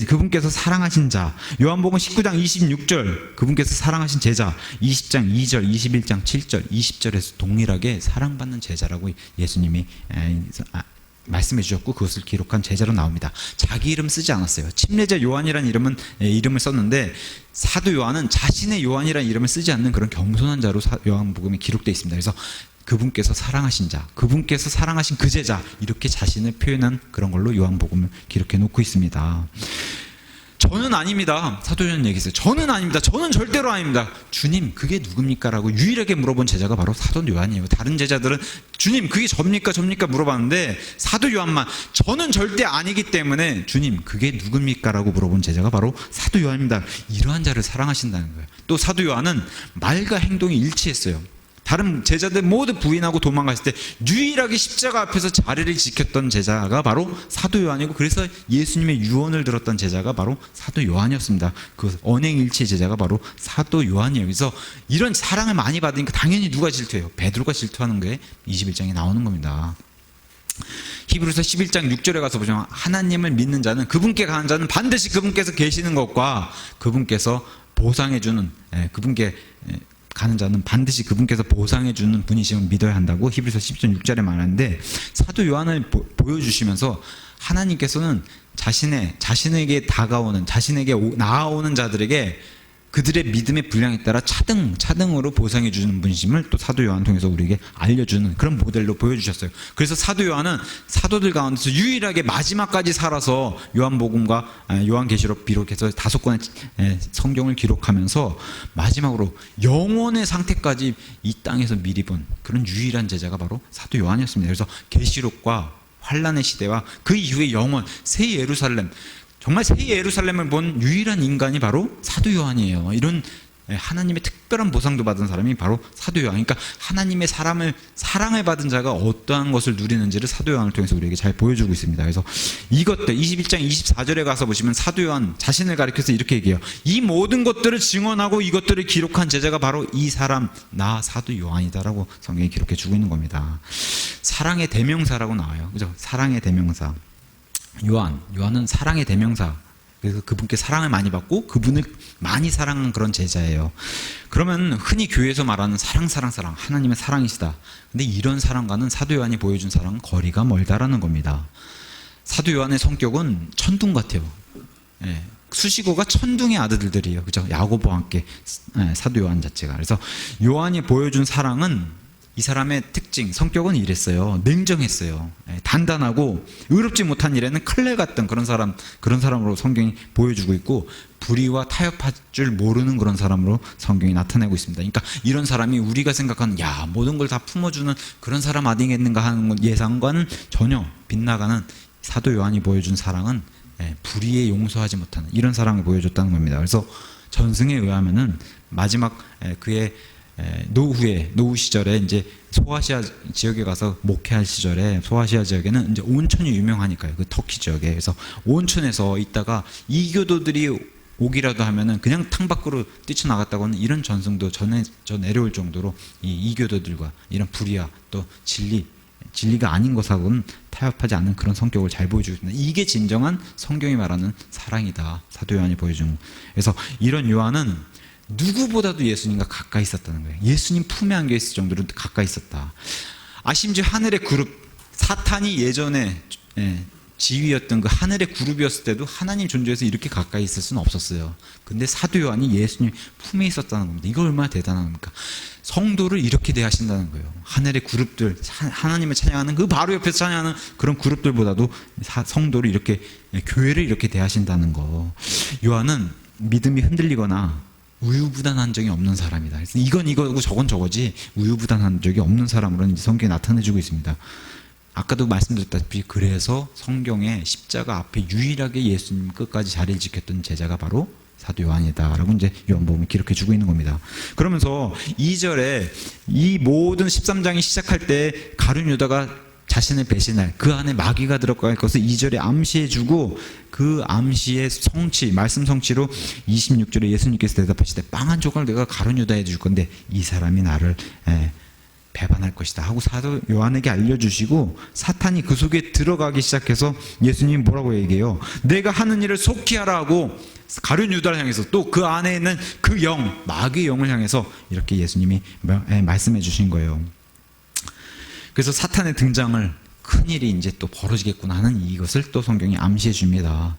그분께서 사랑하신 자, 요한복음 19장 26절 그분께서 사랑하신 제자, 20장 2절, 21장 7절, 20절에서 동일하게 사랑받는 제자라고 예수님이 말씀해 주셨고, 그것을 기록한 제자로 나옵니다. 자기 이름 쓰지 않았어요. 침례자 요한이라는 이름을 썼는데, 사도 요한은 자신의 요한이라는 이름을 쓰지 않는 그런 겸손한 자로 요한복음이 기록되어 있습니다. 그래서 그분께서 사랑하신 자, 그분께서 사랑하신 그 제자, 이렇게 자신을 표현한 그런 걸로 요한복음을 기록해 놓고 있습니다. 저는 아닙니다. 사도 요한 얘기했어요. 저는 아닙니다. 저는 절대로 아닙니다. 주님, 그게 누굽니까? 라고 유일하게 물어본 제자가 바로 사도 요한이에요. 다른 제자들은 주님, 그게 접니까? 물어봤는데, 사도 요한만 저는 절대 아니기 때문에 주님, 그게 누굽니까? 라고 물어본 제자가 바로 사도 요한입니다. 이러한 자를 사랑하신다는 거예요. 또 사도 요한은 말과 행동이 일치했어요. 다른 제자들 모두 부인하고 도망갔을 때 유일하게 십자가 앞에서 자리를 지켰던 제자가 바로 사도 요한이고, 그래서 예수님의 유언을 들었던 제자가 바로 사도 요한이었습니다. 그 언행일치의 제자가 바로 사도 요한이에요. 그래서 이런 사랑을 많이 받으니까 당연히 누가 질투해요? 베드로가 질투하는 게 21장에 나오는 겁니다. 히브리서 11장 6절에 가서 보시면, 하나님을 믿는 자는, 그분께 가는 자는 반드시 그분께서 계시는 것과 그분께서 보상해주는, 그분께 가는 자는 반드시 그분께서 보상해주는 분이심을 믿어야 한다고 히브리서 10장 6절에 말하는데, 사도 요한을 보여주시면서 하나님께서는 자신에게 다가오는, 자신에게 나아오는 자들에게 그들의 믿음의 분량에 따라 차등으로 보상해 주는 분이심을 또 사도 요한 통해서 우리에게 알려주는 그런 모델로 보여주셨어요. 그래서 사도 요한은 사도들 가운데서 유일하게 마지막까지 살아서 요한복음과 요한계시록 비롯해서 5권의 성경을 기록하면서 마지막으로 영원의 상태까지 이 땅에서 미리 본 그런 유일한 제자가 바로 사도 요한이었습니다. 그래서 계시록과 환란의 시대와 그 이후의 영원 새 예루살렘, 정말 새 예루살렘을 본 유일한 인간이 바로 사도 요한이에요. 이런 하나님의 특별한 보상도 받은 사람이 바로 사도 요한. 그러니까 하나님의 사랑을 받은 자가 어떠한 것을 누리는지를 사도 요한을 통해서 우리에게 잘 보여주고 있습니다. 그래서 이것들 21장 24절에 가서 보시면 사도 요한 자신을 가리켜서 이렇게 얘기해요. 이 모든 것들을 증언하고 이것들을 기록한 제자가 바로 이 사람 나 사도 요한이다라고 성경이 기록해 주고 있는 겁니다. 사랑의 대명사라고 나와요. 그죠? 사랑의 대명사. 요한은 사랑의 대명사. 그래서 그분께 사랑을 많이 받고 그분을 많이 사랑한 그런 제자예요. 그러면 흔히 교회에서 말하는 사랑 하나님의 사랑이시다. 근데 이런 사랑과는 사도 요한이 보여준 사랑은 거리가 멀다라는 겁니다. 사도 요한의 성격은 천둥 같아요. 수식어가 천둥의 아들들이에요. 그죠? 야고보와 함께 사도 요한 자체가. 그래서 요한이 보여준 사랑은 이 사람의 특징, 성격은 이랬어요. 냉정했어요. 단단하고 의롭지 못한 일에는 칼날 같던 그런 사람으로 성경이 보여주고 있고 불의와 타협할 줄 모르는 그런 사람으로 성경이 나타내고 있습니다. 그러니까 이런 사람이 우리가 생각하는 모든 걸 다 품어주는 그런 사람 아니겠는가 하는 예상과는 전혀 빗나가는 사도 요한이 보여준 사랑은 불의에 용서하지 못하는 이런 사랑을 보여줬다는 겁니다. 그래서 전승에 의하면은 마지막 그의 노후 시절에 이제 소아시아 지역에 가서 목회할 시절에 소아시아 지역에는 이제 온천이 유명하니까요. 그 터키 지역에. 그래서 온천에서 있다가 이교도들이 오기라도 하면은 그냥 탕 밖으로 뛰쳐나갔다고는 이런 전승도 저 내려올 정도로 이 이교도들과 이런 불의와 또 진리가 아닌 것하고는 타협하지 않는 그런 성격을 잘 보여주고 있습니다. 이게 진정한 성경이 말하는 사랑이다. 사도 요한이 보여준. 그래서 이런 요한은 누구보다도 예수님과 가까이 있었다는 거예요. 예수님 품에 안겨 있을 정도로 가까이 있었다. 심지어 하늘의 그룹, 사탄이 예전에 지위였던 그 하늘의 그룹이었을 때도 하나님 존재에서 이렇게 가까이 있을 수는 없었어요. 근데 사도 요한이 예수님 품에 있었다는 겁니다. 이거 얼마나 대단한 겁니까? 성도를 이렇게 대하신다는 거예요. 하늘의 그룹들, 하나님을 찬양하는 그 바로 옆에서 찬양하는 그런 그룹들보다도 성도를 이렇게, 교회를 이렇게 대하신다는 거. 요한은 믿음이 흔들리거나 우유부단한 적이 없는 사람이다. 그래서 이건 이거고 저건 저거지 우유부단한 적이 없는 사람으로는 성경에 나타내주고 있습니다. 아까도 말씀드렸다시피 그래서 성경에 십자가 앞에 유일하게 예수님 끝까지 자리를 지켰던 제자가 바로 사도 요한이다라고 이제 요한복음이 기록해주고 있는 겁니다. 그러면서 2절에 이 모든 13장이 시작할 때 가룟 유다가 자신을 배신할 그 안에 마귀가 들어갈 것을 2절에 암시해주고 그 암시의 성취, 말씀 성취로 26절에 예수님께서 대답하시되 빵 한 조각을 내가 가룟 유다에 줄 건데 이 사람이 나를 배반할 것이다 하고 사도 요한에게 알려주시고 사탄이 그 속에 들어가기 시작해서 예수님이 뭐라고 얘기해요? 내가 하는 일을 속히 하라 하고 가룟 유다를 향해서 또 그 안에 있는 그 영, 마귀의 영을 향해서 이렇게 예수님이 말씀해 주신 거예요. 그래서 사탄의 등장을 큰일이 이제 또 벌어지겠구나 하는 이것을 또 성경이 암시해 줍니다.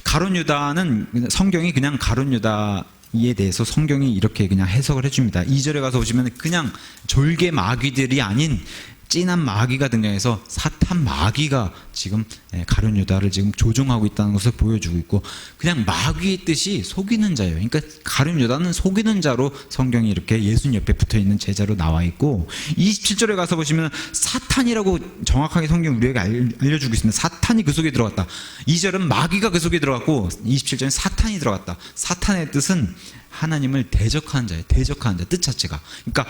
가룟 유다는 성경이 그냥 가룟 유다에 대해서 성경이 이렇게 그냥 해석을 해줍니다. 2절에 가서 보시면 그냥 졸개 마귀들이 아닌 찐한 마귀가 등장해서 사탄 마귀가 지금 가룟 유다를 지금 조종하고 있다는 것을 보여주고 있고 그냥 마귀의 뜻이 속이는 자예요. 그러니까 가룟 유다는 속이는 자로 성경이 이렇게 예수님 옆에 붙어있는 제자로 나와 있고 27절에 가서 보시면 사탄이라고 정확하게 성경 우리에게 알려주고 있습니다. 사탄이 그 속에 들어갔다. 2절은 마귀가 그 속에 들어갔고 27절은 사탄이 들어갔다. 사탄의 뜻은 하나님을 대적하는 자예요. 대적하는 자, 뜻 자체가. 그러니까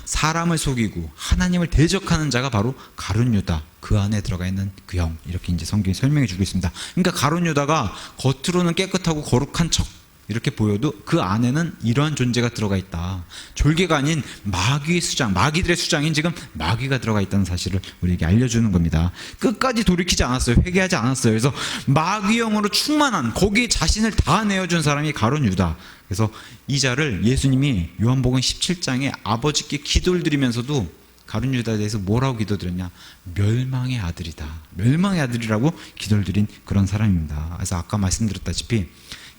사람을 속이고 하나님을 대적하는 자가 바로 가룟 유다. 그 안에 들어가 있는 그 영. 이렇게 이제 성경이 설명해 주고 있습니다. 그러니까 가룟 유다가 겉으로는 깨끗하고 거룩한 척 이렇게 보여도 그 안에는 이러한 존재가 들어가 있다. 졸개가 아닌 마귀의 수장, 마귀들의 수장인 지금 마귀가 들어가 있다는 사실을 우리에게 알려주는 겁니다. 끝까지 돌이키지 않았어요. 회개하지 않았어요. 그래서 마귀 영으로 충만한 거기에 자신을 다 내어준 사람이 가룟 유다. 그래서 이 자를 예수님이 요한복음 17장에 아버지께 기도를 드리면서도 가룟 유다에 대해서 뭐라고 기도드렸냐? 멸망의 아들이다. 멸망의 아들이라고 기도를 드린 그런 사람입니다. 그래서 아까 말씀드렸다시피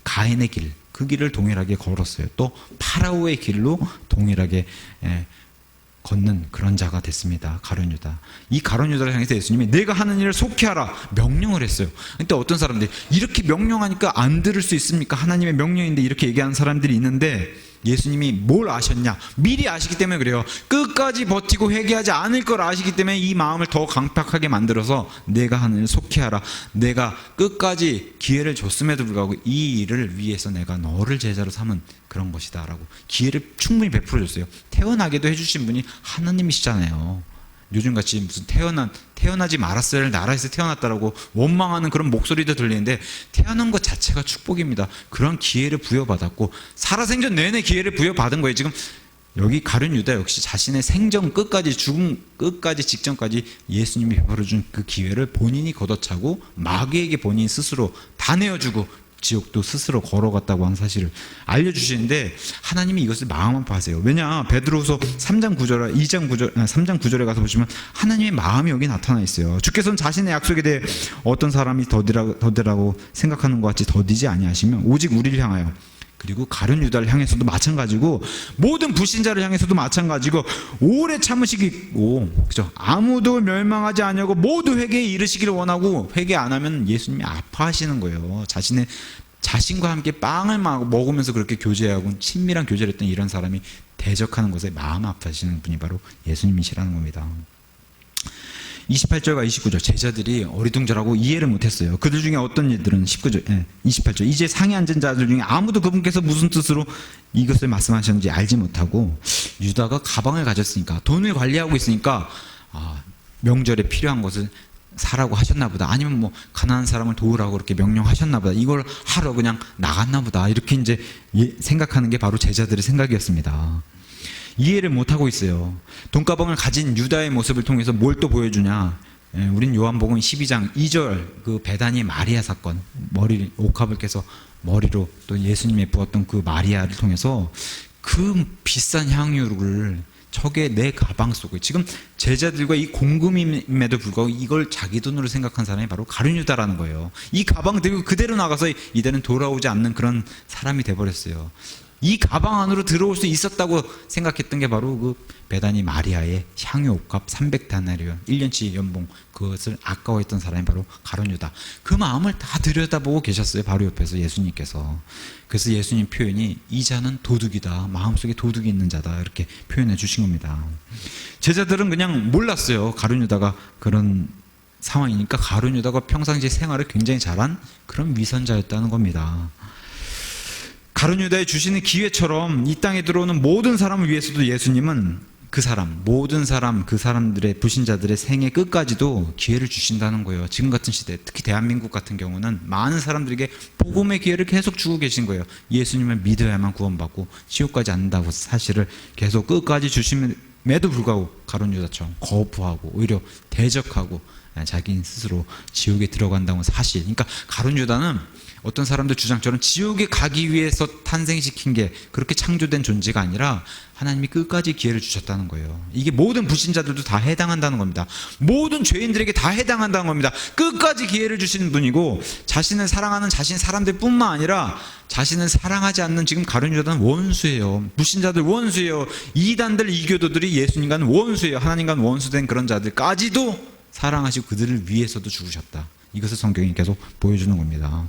가인의 길, 그 길을 동일하게 걸었어요. 또 파라오의 길로 동일하게 걷는 그런 자가 됐습니다. 가룟 유다. 이 가룟 유다를 향해서 예수님이 내가 하는 일을 속히하라 명령을 했어요. 근데 어떤 사람들이 이렇게 명령하니까 안 들을 수 있습니까? 하나님의 명령인데 이렇게 얘기하는 사람들이 있는데 예수님이 뭘 아셨냐? 미리 아시기 때문에 그래요. 끝까지 버티고 회개하지 않을 걸 아시기 때문에 이 마음을 더 강팍하게 만들어서 내가 하는 일 속히하라. 내가 끝까지 기회를 줬음에도 불구하고 이 일을 위해서 내가 너를 제자로 삼은 그런 것이다 라고 기회를 충분히 베풀어 줬어요. 태어나게도 해주신 분이 하나님이시잖아요. 요즘같이 무슨 태어나지 말았어야 나라에서 태어났다라고 원망하는 그런 목소리도 들리는데 태어난 것 자체가 축복입니다. 그런 기회를 부여받았고 살아생전 내내 기회를 부여받은 거예요. 지금 여기 가룟 유다 역시 자신의 생전 끝까지 죽음 끝까지 직전까지 예수님이 베풀어준 그 기회를 본인이 걷어차고 마귀에게 본인 스스로 다 내어주고 지옥도 스스로 걸어갔다고 하는 사실을 알려주시는데 하나님이 이것을 마음 아파하세요. 왜냐 베드로후서 3장 9절에 가서 보시면 하나님의 마음이 여기 나타나 있어요. 주께서는 자신의 약속에 대해 어떤 사람이 더디라고 생각하는 것 같이 더디지 아니하시면 오직 우리를 향하여 그리고 가룟 유다를 향해서도 마찬가지고 모든 불신자를 향해서도 마찬가지고 오래 참으시고 그죠? 아무도 멸망하지 않냐고 모두 회개에 이르시기를 원하고 회개 안 하면 예수님이 아파하시는 거예요. 자신과 함께 빵을 먹으면서 그렇게 교제하고 친밀한 교제를 했던 이런 사람이 대적하는 것에 마음 아파하시는 분이 바로 예수님이시라는 겁니다. 28절과 29절 제자들이 어리둥절하고 이해를 못했어요. 그들 중에 어떤 이들은 28절 이제 상에 앉은 자들 중에 아무도 그분께서 무슨 뜻으로 이것을 말씀하셨는지 알지 못하고 유다가 가방을 가졌으니까 돈을 관리하고 있으니까 명절에 필요한 것을 사라고 하셨나 보다. 아니면 뭐 가난한 사람을 도우라고 그렇게 명령하셨나 보다. 이걸 하러 그냥 나갔나 보다. 이렇게 이제 생각하는 게 바로 제자들의 생각이었습니다. 이해를 못하고 있어요. 돈가방을 가진 유다의 모습을 통해서 뭘 또 보여주냐? 우린 요한복음 12장 2절 그 베다니 마리아 사건 옥합을 깨서 머리로 또 예수님이 부었던 그 마리아를 통해서 그 비싼 향유를 저게 내 가방 속에 지금 제자들과 이 공금임에도 불구하고 이걸 자기 돈으로 생각한 사람이 바로 가룟 유다라는 거예요. 이 가방 들고 그대로 나가서 이제는 돌아오지 않는 그런 사람이 돼버렸어요. 이 가방 안으로 들어올 수 있었다고 생각했던 게 바로 그 베다니 마리아의 향유 옥합 300다나리온 1년치 연봉 그것을 아까워했던 사람이 바로 가룟 유다. 그 마음을 다 들여다보고 계셨어요. 바로 옆에서 예수님께서. 그래서 예수님 표현이 이 자는 도둑이다. 마음속에 도둑이 있는 자다. 이렇게 표현해 주신 겁니다. 제자들은 그냥 몰랐어요. 가룟 유다가 그런 상황이니까 가룟 유다가 평상시 생활을 굉장히 잘한 그런 위선자였다는 겁니다. 가룟 유다에 주시는 기회처럼 이 땅에 들어오는 모든 사람을 위해서도 예수님은 그 사람들의 불신자들의 생애 끝까지도 기회를 주신다는 거예요. 지금 같은 시대, 특히 대한민국 같은 경우는 많은 사람들에게 복음의 기회를 계속 주고 계신 거예요. 예수님을 믿어야만 구원받고 지옥까지 않는다고 사실을 계속 끝까지 주심에도 불구하고 가룟 유다처럼 거부하고 오히려 대적하고 자기 스스로 지옥에 들어간다는 사실. 그러니까 가룟 유다는 어떤 사람들 주장처럼 지옥에 가기 위해서 탄생시킨 게 그렇게 창조된 존재가 아니라 하나님이 끝까지 기회를 주셨다는 거예요. 이게 모든 불신자들도 다 해당한다는 겁니다. 모든 죄인들에게 다 해당한다는 겁니다. 끝까지 기회를 주시는 분이고 자신을 사랑하는 자신 사람들 뿐만 아니라 자신을 사랑하지 않는 지금 가룟 유다는 원수예요. 불신자들 원수예요. 이단들 이교도들이 예수님과는 원수예요. 하나님과는 원수된 그런 자들까지도 사랑하시고 그들을 위해서도 죽으셨다. 이것을 성경이 계속 보여주는 겁니다.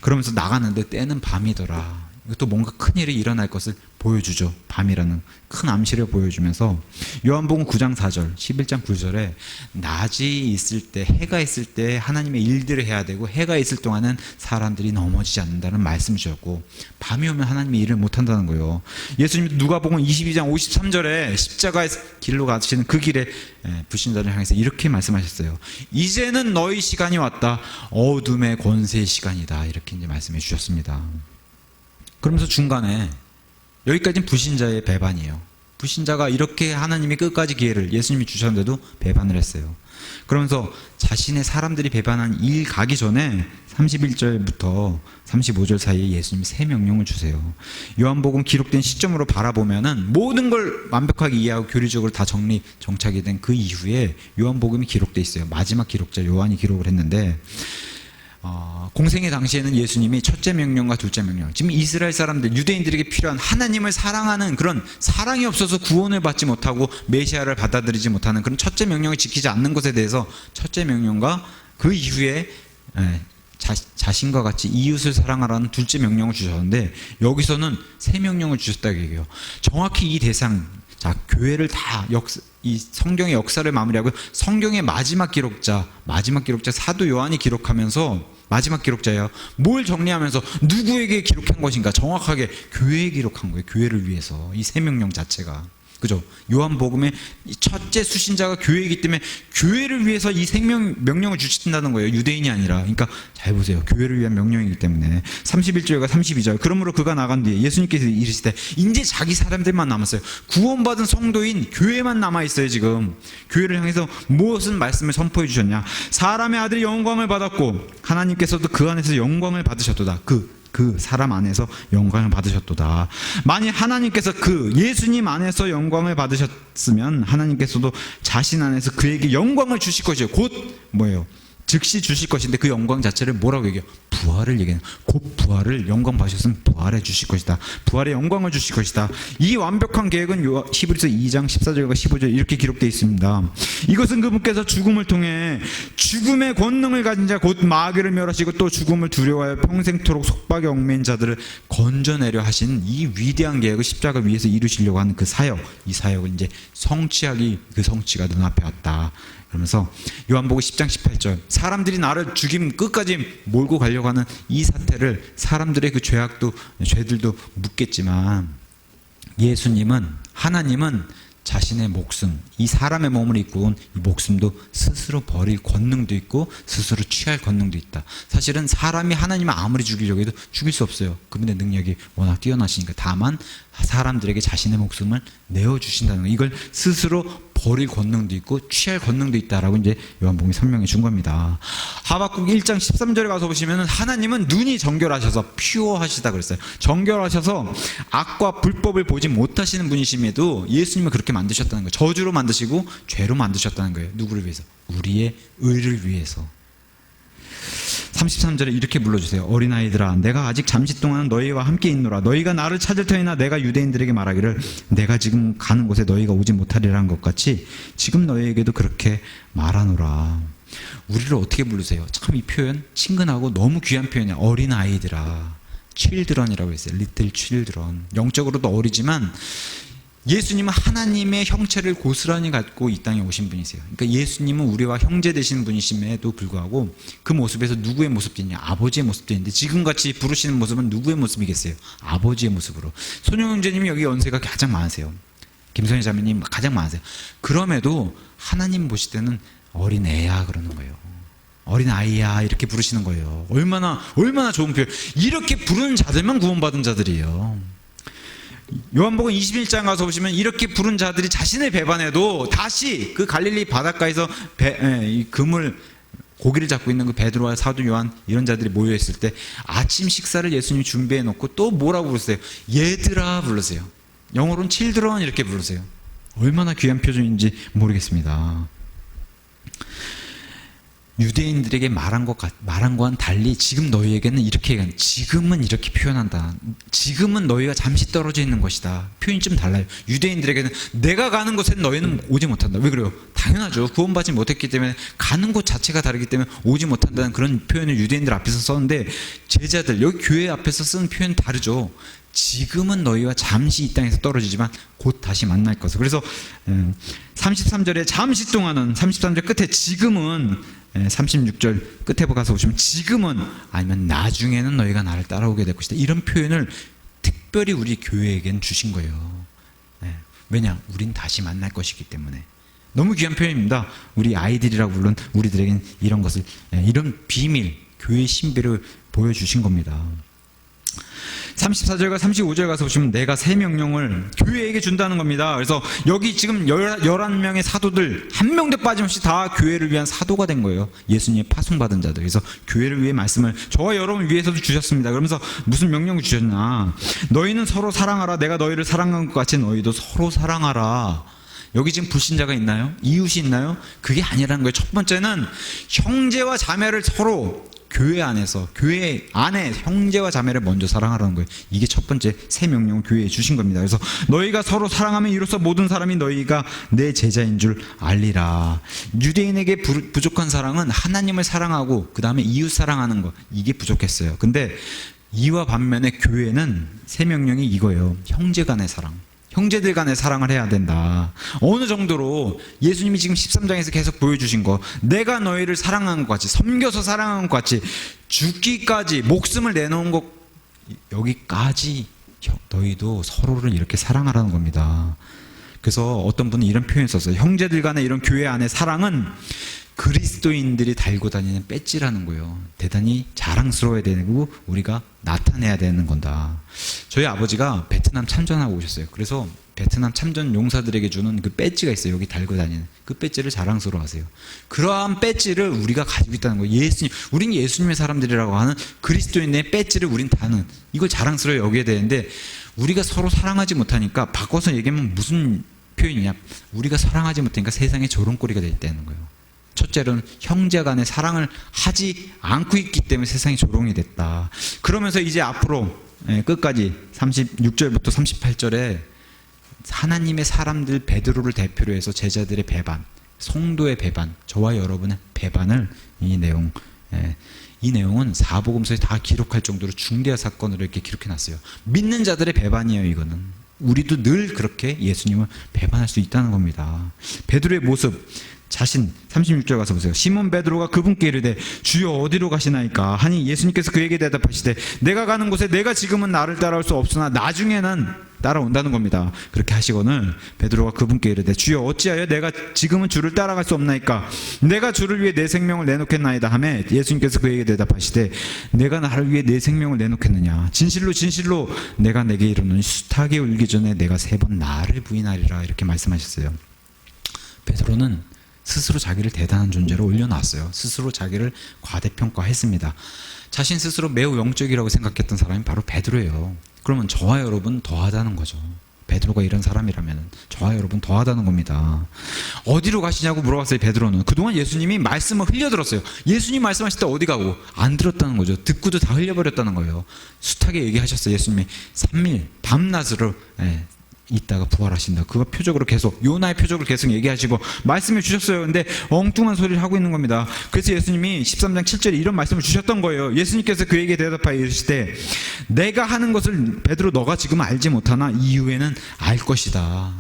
그러면서 나갔는데 때는 밤이더라. 이것도 뭔가 큰일이 일어날 것을 보여주죠. 밤이라는 큰 암시를 보여주면서 요한복음 9장 4절 11장 9절에 낮이 있을 때 해가 있을 때 하나님의 일들을 해야 되고 해가 있을 동안은 사람들이 넘어지지 않는다는 말씀을 주셨고 밤이 오면 하나님의 일을 못한다는 거예요. 예수님 누가복음 22장 53절에 십자가의 길로 가시는 그 길에 불신자를 향해서 이렇게 말씀하셨어요. 이제는 너희 시간이 왔다. 어둠의 권세의 시간이다. 이렇게 이제 말씀해 주셨습니다. 그러면서 중간에 여기까지는 불신자의 배반이에요. 불신자가 이렇게 하나님이 끝까지 기회를 예수님이 주셨는데도 배반을 했어요. 그러면서 자신의 사람들이 배반한 일 가기 전에 31절부터 35절 사이에 예수님이 세 명령을 주세요. 요한복음 기록된 시점으로 바라보면은 모든 걸 완벽하게 이해하고 교리적으로 다 정착이 된 그 이후에 요한복음이 기록돼 있어요. 마지막 기록자 요한이 기록을 했는데 공생의 당시에는 예수님이 첫째 명령과 둘째 명령, 지금 이스라엘 사람들, 유대인들에게 필요한 하나님을 사랑하는 그런 사랑이 없어서 구원을 받지 못하고 메시아를 받아들이지 못하는 그런 첫째 명령을 지키지 않는 것에 대해서 첫째 명령과 그 이후에 자신과 같이 이웃을 사랑하라는 둘째 명령을 주셨는데, 여기서는 세 명령을 주셨다고 얘기해요. 정확히 이 대상, 자, 교회를 다 이 성경의 역사를 마무리하고 성경의 마지막 기록자 사도 요한이 기록하면서, 마지막 기록자예요. 뭘 정리하면서 누구에게 기록한 것인가? 정확하게 교회에 기록한 거예요. 교회를 위해서. 이 세 명령 자체가. 그죠? 요한복음의 첫째 수신자가 교회이기 때문에 교회를 위해서 이 생명명령을 주신다는 거예요. 유대인이 아니라. 그러니까 잘 보세요. 교회를 위한 명령이기 때문에. 31절과 32절. 그러므로 그가 나간 뒤에 예수님께서 이르시되 이제 자기 사람들만 남았어요. 구원받은 성도인 교회만 남아있어요. 지금 교회를 향해서 무엇은 말씀을 선포해 주셨냐? 사람의 아들이 영광을 받았고 하나님께서도 그 안에서 영광을 받으셨도다. 그 사람 안에서 영광을 받으셨도다. 만일 하나님께서 그 예수님 안에서 영광을 받으셨으면 하나님께서도 자신 안에서 그에게 영광을 주실 것이에요. 곧 뭐예요? 즉시 주실 것인데 그 영광 자체를 뭐라고 얘기해요? 부활을 얘기해요. 곧 부활을 영광 받으셨으면 부활해 주실 것이다. 부활의 영광을 주실 것이다. 이 완벽한 계획은 히브리서 2장 14절과 15절 이렇게 기록되어 있습니다. 이것은 그분께서 죽음을 통해 죽음의 권능을 가진 자 곧 마귀를 멸하시고 또 죽음을 두려워하여 평생토록 속박에 얽매인 자들을 건져내려 하신 이 위대한 계획을 십자가 위에서 이루시려고 하는 그 사역, 이 사역을 이제 성취하기, 그 성취가 눈앞에 왔다. 그러면서 요한복음 10장 18절, 사람들이 나를 죽임 끝까지 몰고 가려고 하는 이 사태를 사람들의 그 죄들도 묻겠지만, 예수님은, 하나님은 자신의 목숨, 이 사람의 몸을 입고 온 이 목숨도 스스로 버릴 권능도 있고 스스로 취할 권능도 있다. 사실은 사람이 하나님을 아무리 죽이려고 해도 죽일 수 없어요. 그분의 능력이 워낙 뛰어나시니까. 다만 사람들에게 자신의 목숨을 내어주신다는 거, 이걸 스스로 버릴 권능도 있고 취할 권능도 있다라고 이제 요한복음이 설명해 준 겁니다. 하박국 1장 13절에 가서 보시면 하나님은 눈이 정결하셔서 퓨어하시다 그랬어요. 정결하셔서 악과 불법을 보지 못하시는 분이심에도 예수님을 그렇게 만드셨다는 거예요. 저주로 만드시고 죄로 만드셨다는 거예요. 누구를 위해서? 우리의 의를 위해서. 33절에 이렇게 불러주세요. 어린아이들아, 내가 아직 잠시 동안 너희와 함께 있노라. 너희가 나를 찾을 터이나 내가 유대인들에게 말하기를 내가 지금 가는 곳에 너희가 오지 못하리라는 것 같이 지금 너희에게도 그렇게 말하노라. 우리를 어떻게 부르세요? 참 이 표현 친근하고 너무 귀한 표현이에요. 어린아이들아, children이라고 했어요. little children. 영적으로도 어리지만 예수님은 하나님의 형체를 고스란히 갖고 이 땅에 오신 분이세요. 그러니까 예수님은 우리와 형제 되시는 분이심에도 불구하고 그 모습에서 누구의 모습이냐? 아버지의 모습인데 지금같이 부르시는 모습은 누구의 모습이겠어요? 아버지의 모습으로. 손영 형제님이 여기 연세가 가장 많으세요. 김선희 자매님 가장 많으세요. 그럼에도 하나님 보실 때는 어린애야 그러는 거예요. 어린아이야 이렇게 부르시는 거예요. 얼마나 좋은 표현. 이렇게 부르는 자들만 구원받은 자들이에요. 요한복음 21장 가서 보시면 이렇게 부른 자들이 자신의 배반에도 다시 그 갈릴리 바닷가에서 이 고기를 잡고 있는 그 베드로와 사도 요한 이런 자들이 모여있을 때 아침 식사를 예수님이 준비해 놓고 또 뭐라고 부르세요? 얘들아 부르세요. 영어로는 children 이렇게 부르세요. 얼마나 귀한 표준인지 모르겠습니다. 유대인들에게 말한 것과는 달리 지금 너희에게는 이렇게 얘기한다. 지금은 이렇게 표현한다. 지금은 너희가 잠시 떨어져 있는 것이다. 표현이 좀 달라요. 유대인들에게는 내가 가는 곳에 너희는 오지 못한다. 왜 그래요? 당연하죠. 구원받지 못했기 때문에 가는 곳 자체가 다르기 때문에 오지 못한다는 그런 표현을 유대인들 앞에서 썼는데, 제자들 여기 교회 앞에서 쓰는 표현 다르죠. 지금은 너희와 잠시 이 땅에서 떨어지지만 곧 다시 만날 것을. 그래서 33절에 잠시 동안은, 33절 끝에 지금은, 36절 끝에 가서 보시면 지금은 아니면 나중에는 너희가 나를 따라오게 될 것이다. 이런 표현을 특별히 우리 교회에겐 주신 거예요. 왜냐? 우린 다시 만날 것이기 때문에. 너무 귀한 표현입니다. 우리 아이들이라고 부른 우리들에겐 이런 것을, 이런 비밀, 교회의 신비를 보여주신 겁니다. 34절과 35절 가서 보시면 내가 새 명령을 교회에게 준다는 겁니다. 그래서 여기 지금 11명의 사도들 한 명도 빠짐없이 다 교회를 위한 사도가 된 거예요. 예수님의 파송받은 자들. 그래서 교회를 위해 말씀을 저와 여러분 위해서도 주셨습니다. 그러면서 무슨 명령을 주셨나? 너희는 서로 사랑하라. 내가 너희를 사랑한 것 같이 너희도 서로 사랑하라. 여기 지금 불신자가 있나요? 이웃이 있나요? 그게 아니라는 거예요. 첫 번째는 형제와 자매를 서로 교회 안에서, 교회 안에 형제와 자매를 먼저 사랑하라는 거예요. 이게 첫 번째 새 명령을 교회에 주신 겁니다. 그래서 너희가 서로 사랑하면 이로써 모든 사람이 너희가 내 제자인 줄 알리라. 유대인에게 부족한 사랑은 하나님을 사랑하고 그 다음에 이웃 사랑하는 거, 이게 부족했어요. 근데 이와 반면에 교회는 새 명령이 이거예요. 형제 간의 사랑, 형제들 간의 사랑을 해야 된다. 어느 정도로 예수님이 지금 13장에서 계속 보여주신 거, 내가 너희를 사랑하는 것 같이, 섬겨서 사랑하는 것 같이, 죽기까지 목숨을 내놓은 것, 여기까지 너희도 서로를 이렇게 사랑하라는 겁니다. 그래서 어떤 분은 이런 표현을 썼어요. 형제들 간의 이런 교회 안의 사랑은 그리스도인들이 달고 다니는 배지라는 거예요. 대단히 자랑스러워야 되고 우리가 나타내야 되는 건다. 저희 아버지가 베트남 참전하고 오셨어요. 그래서 베트남 참전 용사들에게 주는 그 배지가 있어요. 여기 달고 다니는 그 배지를 자랑스러워하세요. 그러한 배지를 우리가 가지고 있다는 거예요. 예수님, 우린 예수님의 사람들이라고 하는 그리스도인의 배지를 우린 다는, 이걸 자랑스러워 여겨야 되는데 우리가 서로 사랑하지 못하니까, 바꿔서 얘기하면 무슨 표현이냐, 우리가 사랑하지 못하니까 세상에 조롱거리가 되었다는 거예요. 첫째로는 형제 간의 사랑을 하지 않고 있기 때문에 세상이 조롱이 됐다. 그러면서 이제 앞으로 끝까지 36절부터 38절에 하나님의 사람들 베드로를 대표로 해서 제자들의 배반, 성도의 배반, 저와 여러분의 배반을 이 내용은 사복음서에 다 기록할 정도로 중대한 사건으로 이렇게 기록해놨어요. 믿는 자들의 배반이에요. 이거는 우리도 늘 그렇게 예수님을 배반할 수 있다는 겁니다. 베드로의 모습, 자신 36절 가서 보세요. 시몬 베드로가 그분께 이르되 주여 어디로 가시나이까 하니 예수님께서 그에게 대답하시되 내가 가는 곳에 내가 지금은 나를 따라올 수 없으나 나중에는 따라온다는 겁니다. 그렇게 하시거늘 베드로가 그분께 이르되 주여 어찌하여 내가 지금은 주를 따라갈 수 없나이까 내가 주를 위해 내 생명을 내놓겠나이다 하매 예수님께서 그에게 대답하시되 내가 나를 위해 내 생명을 내놓겠느냐 진실로 진실로 내가 내게 이르노니 수탉이 울기 전에 내가 3번 나를 부인하리라 이렇게 말씀하셨어요. 베드로는 스스로 자기를 대단한 존재로 올려놨어요. 스스로 자기를 과대평가했습니다. 자신 스스로 매우 영적이라고 생각했던 사람이 바로 베드로예요. 그러면 저와 여러분 더하다는 거죠. 베드로가 이런 사람이라면 저와 여러분 더하다는 겁니다. 어디로 가시냐고 물어봤어요. 베드로는 그동안 예수님이 말씀을 흘려들었어요. 예수님 말씀하실 때 어디 가고 안 들었다는 거죠. 듣고도 다 흘려버렸다는 거예요. 숱하게 얘기하셨어요. 예수님이 3일 밤낮으로 있다가 부활하신다. 그거 표적으로 계속, 요나의 표적을 계속 얘기하시고 말씀을 주셨어요. 근데 엉뚱한 소리를 하고 있는 겁니다. 그래서 예수님이 13장 7절에 이런 말씀을 주셨던 거예요. 예수님께서 그에게 대답하여 이르시되 내가 하는 것을 베드로 너가 지금 알지 못하나 이후에는 알 것이다.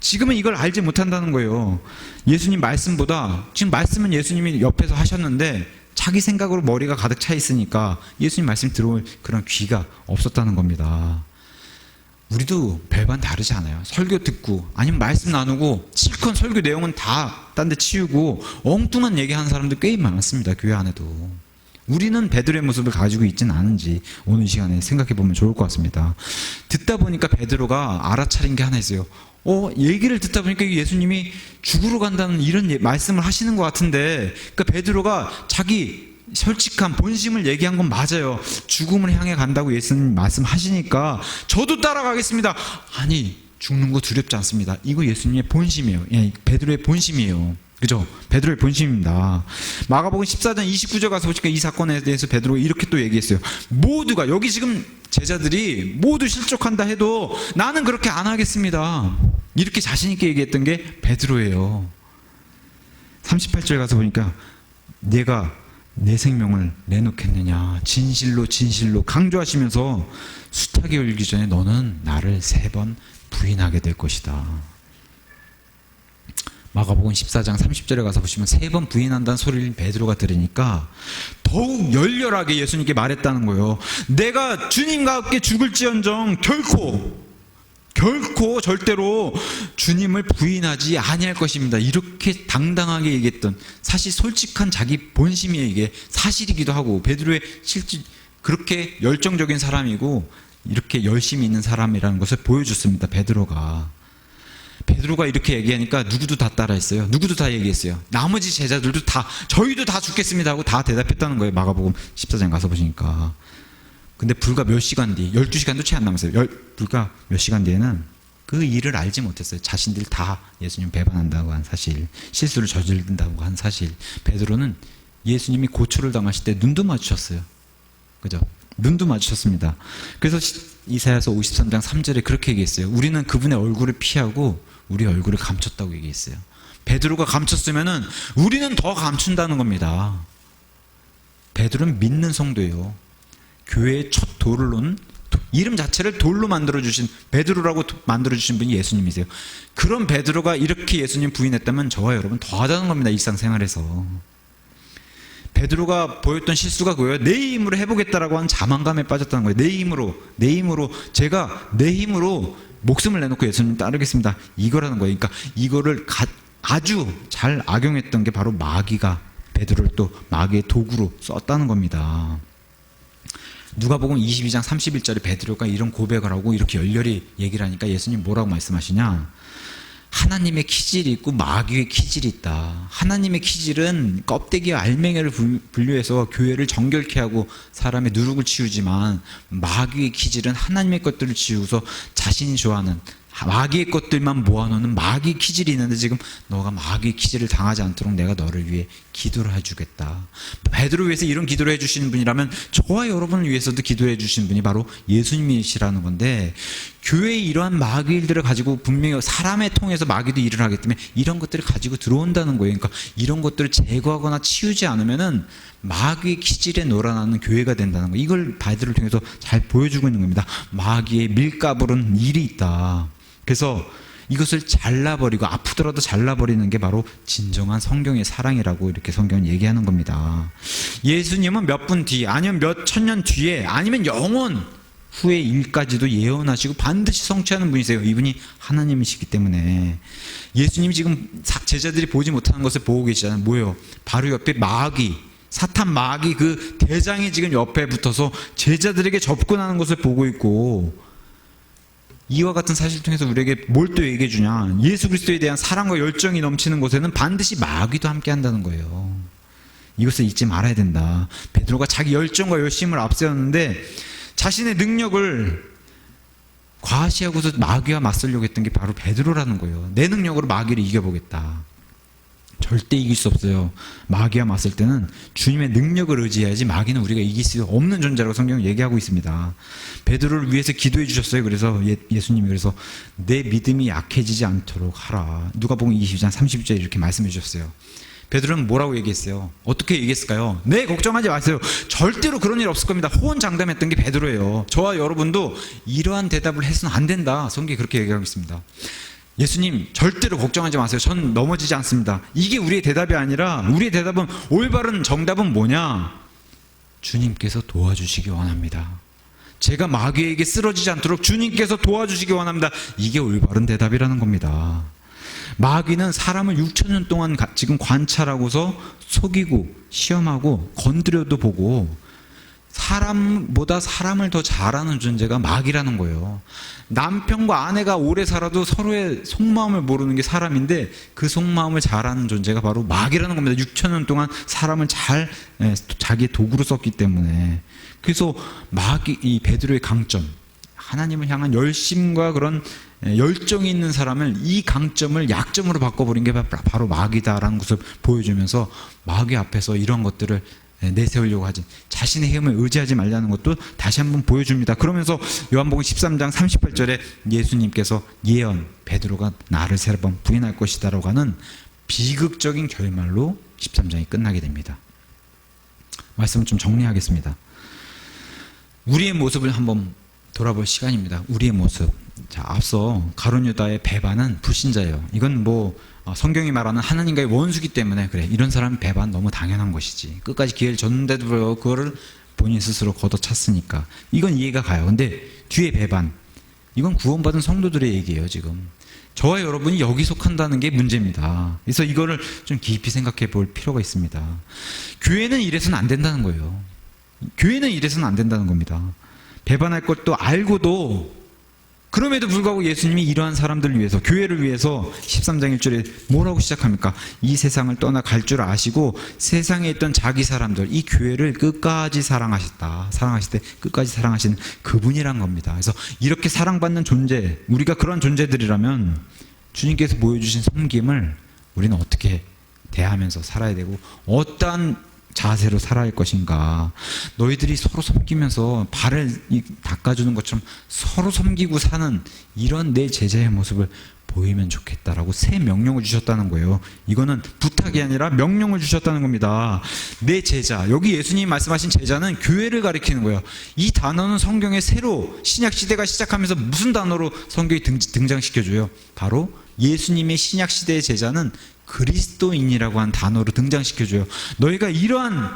지금은 이걸 알지 못한다는 거예요. 예수님 말씀보다, 지금 말씀은 예수님이 옆에서 하셨는데 자기 생각으로 머리가 가득 차 있으니까 예수님 말씀 들어올 그런 귀가 없었다는 겁니다. 우리도 별반 다르지 않아요. 설교 듣고 아니면 말씀 나누고 실컷 설교 내용은 다 딴 데 치우고 엉뚱한 얘기하는 사람들 꽤 많습니다. 교회 안에도. 우리는 베드로의 모습을 가지고 있지는 않은지 오늘 시간에 생각해 보면 좋을 것 같습니다. 듣다 보니까 베드로가 알아차린 게 하나 있어요. 얘기를 듣다 보니까 예수님이 죽으러 간다는 이런 말씀을 하시는 것 같은데, 그러니까 베드로가 자기 솔직한 본심을 얘기한 건 맞아요. 죽음을 향해 간다고 예수님 말씀하시니까 저도 따라가겠습니다. 아니, 죽는 거 두렵지 않습니다. 이거 예수님의 본심이에요. 베드로의 본심이에요. 그죠? 베드로의 본심입니다. 마가복음 14장 29절 가서 보니까 이 사건에 대해서 베드로가 이렇게 또 얘기했어요. 모두가, 여기 지금 제자들이 모두 실족한다 해도 나는 그렇게 안 하겠습니다. 이렇게 자신 있게 얘기했던 게 베드로예요. 38절 가서 보니까 내가 내 생명을 내놓겠느냐 진실로 진실로 강조하시면서 수탉이 울기 전에 너는 나를 3번 부인하게 될 것이다. 마가복음 14장 30절에 가서 보시면 3번 부인한다는 소리를 베드로가 들으니까 더욱 열렬하게 예수님께 말했다는 거예요. 내가 주님과 함께 죽을지언정 결코 절대로 주님을 부인하지 아니할 것입니다. 이렇게 당당하게 얘기했던, 사실 솔직한 자기 본심이 이게 사실이기도 하고, 베드로의 실제 그렇게 열정적인 사람이고 이렇게 열심히 있는 사람이라는 것을 보여줬습니다. 베드로가 이렇게 얘기하니까 누구도 다 따라했어요. 누구도 다 얘기했어요. 나머지 제자들도 다 저희도 다 죽겠습니다 하고 다 대답했다는 거예요. 마가복음 14장 가서 보시니까. 근데 불과 몇 시간 뒤, 12시간도 채 안 남았어요. 불과 몇 시간 뒤에는 그 일을 알지 못했어요. 자신들 다 예수님 배반한다고 한 사실, 실수를 저지른다고 한 사실. 베드로는 예수님이 고초를 당하실 때 눈도 마주쳤어요. 그죠? 눈도 마주쳤습니다. 그래서 이사야서 53장 3절에 그렇게 얘기했어요. 우리는 그분의 얼굴을 피하고 우리 얼굴을 감췄다고 얘기했어요. 베드로가 감췄으면은 우리는 더 감춘다는 겁니다. 베드로는 믿는 성도예요. 교회의 첫 돌을 놓은, 이름 자체를 돌로 만들어주신, 베드로라고 만들어주신 분이 예수님이세요. 그런 베드로가 이렇게 예수님 부인했다면 저와 여러분 더 하자는 겁니다. 일상생활에서. 베드로가 보였던 실수가 그거예요. 내 힘으로 해보겠다라고 하는 자만감에 빠졌다는 거예요. 내 힘으로 제가 내 힘으로 목숨을 내놓고 예수님 따르겠습니다, 이거라는 거예요. 그러니까 이거를 아주 잘 악용했던 게 바로 마귀가 베드로를 또 마귀의 도구로 썼다는 겁니다. 누가복음 22장 31절에 베드로가 이런 고백을 하고 이렇게 열렬히 얘기를 하니까 예수님 뭐라고 말씀하시냐? 하나님의 키질이 있고 마귀의 키질이 있다. 하나님의 키질은 껍데기와 알맹이를 분류해서 교회를 정결케 하고 사람의 누룩을 치우지만, 마귀의 키질은 하나님의 것들을 치우고서 자신이 좋아하는 마귀의 것들만 모아놓는 마귀 키질이 있는데, 지금 너가 마귀 키질을 당하지 않도록 내가 너를 위해 기도를 해주겠다. 베드로를 위해서 이런 기도를 해주시는 분이라면 저와 여러분을 위해서도 기도해 주시는 분이 바로 예수님이시라는 건데, 교회의 이러한 마귀 일들을 가지고 분명히 사람을 통해서 마귀도 일을 하기 때문에 이런 것들을 가지고 들어온다는 거예요. 그러니까 이런 것들을 제거하거나 치우지 않으면은 마귀의 기질에 놀아나는 교회가 된다는 거, 이걸 베드로를 통해서 잘 보여주고 있는 겁니다. 마귀의 밀가부른 일이 있다. 그래서 이것을 잘라버리고 아프더라도 잘라버리는 게 바로 진정한 성경의 사랑이라고 이렇게 성경은 얘기하는 겁니다. 예수님은 몇 분 뒤, 아니면 몇 천년 뒤에, 아니면 영원 후의 일까지도 예언하시고 반드시 성취하는 분이세요. 이분이 하나님이시기 때문에. 예수님이 지금 제자들이 보지 못하는 것을 보고 계시잖아요. 뭐예요? 바로 옆에 마귀, 사탄 마귀 그 대장이 지금 옆에 붙어서 제자들에게 접근하는 것을 보고 있고, 이와 같은 사실을 통해서 우리에게 뭘 또 얘기해 주냐? 예수 그리스도에 대한 사랑과 열정이 넘치는 곳에는 반드시 마귀도 함께 한다는 거예요. 이것을 잊지 말아야 된다. 베드로가 자기 열정과 열심을 앞세웠는데 자신의 능력을 과시하고서 마귀와 맞서려고 했던 게 바로 베드로라는 거예요. 내 능력으로 마귀를 이겨보겠다. 절대 이길 수 없어요. 마귀와 맞설 때는 주님의 능력을 의지해야지 마귀는 우리가 이길 수 없는 존재라고 성경은 얘기하고 있습니다. 베드로를 위해서 기도해 주셨어요. 그래서 예수님이 그래서 내 믿음이 약해지지 않도록 하라. 누가복음 22장 30절에 이렇게 말씀해 주셨어요. 베드로는 뭐라고 얘기했어요? 어떻게 얘기했을까요? 네, 걱정하지 마세요. 절대로 그런 일 없을 겁니다. 호언장담했던 게 베드로예요. 저와 여러분도 이러한 대답을 해서는 안 된다. 성경이 그렇게 얘기하고 있습니다. 예수님 절대로 걱정하지 마세요. 전 넘어지지 않습니다. 이게 우리의 대답이 아니라, 우리의 대답은, 올바른 정답은 뭐냐? 주님께서 도와주시기 원합니다. 제가 마귀에게 쓰러지지 않도록 주님께서 도와주시기 원합니다. 이게 올바른 대답이라는 겁니다. 마귀는 사람을 6,000년 동안 지금 관찰하고서 속이고 시험하고 건드려도 보고, 사람보다 사람을 더 잘 아는 존재가 마귀라는 거예요. 남편과 아내가 오래 살아도 서로의 속마음을 모르는 게 사람인데, 그 속마음을 잘 아는 존재가 바로 마귀라는 겁니다. 6,000년 동안 사람을 잘 자기의 도구로 썼기 때문에. 그래서 마귀, 이 베드로의 강점, 하나님을 향한 열심과 그런 열정이 있는 사람을, 이 강점을 약점으로 바꿔버린 게 바로 마귀다라는 것을 보여주면서, 마귀 앞에서 이런 것들을 내세우려고 하지, 자신의 힘을 의지하지 말라는 것도 다시 한번 보여줍니다. 그러면서 요한복음 13장 38절에 예수님께서 예언, 베드로가 나를 3번 부인할 것이다 라고 하는 비극적인 결말로 13장이 끝나게 됩니다. 말씀을 좀 정리하겠습니다. 우리의 모습을 한번 돌아볼 시간입니다. 우리의 모습. 자, 앞서 가룟 유다의 베바는 불신자예요. 이건 뭐 성경이 말하는 하나님과의 원수기 때문에 그래, 이런 사람 배반 너무 당연한 것이지. 끝까지 기회를 줬는데도 불구하고 그거를 본인 스스로 걷어찼으니까 이건 이해가 가요. 근데 뒤에 배반, 이건 구원받은 성도들의 얘기예요. 지금 저와 여러분이 여기 속한다는 게 문제입니다. 그래서 이거를 좀 깊이 생각해 볼 필요가 있습니다. 교회는 이래서는 안 된다는 거예요. 교회는 이래서는 안 된다는 겁니다. 배반할 것도 알고도, 그럼에도 불구하고 예수님이 이러한 사람들을 위해서, 교회를 위해서 13장 1절에 뭐라고 시작합니까? 이 세상을 떠나 갈 줄 아시고 세상에 있던 자기 사람들, 이 교회를 끝까지 사랑하셨다. 사랑하실 때 끝까지 사랑하시는 그분이란 겁니다. 그래서 이렇게 사랑받는 존재, 우리가 그런 존재들이라면 주님께서 보여주신 섬김을 우리는 어떻게 대하면서 살아야 되고, 어떠한 자세로 살아갈 것인가? 너희들이 서로 섬기면서 발을 닦아주는 것처럼 서로 섬기고 사는 이런 내 제자의 모습을 보이면 좋겠다라고 새 명령을 주셨다는 거예요. 이거는 부탁이 아니라 명령을 주셨다는 겁니다. 내 제자, 여기 예수님이 말씀하신 제자는 교회를 가리키는 거예요. 이 단어는 성경에 새로 신약 시대가 시작하면서 무슨 단어로 성경이 등장시켜줘요? 바로 예수님의 신약 시대의 제자는 그리스도인이라고 한 단어로 등장시켜줘요. 너희가 이러한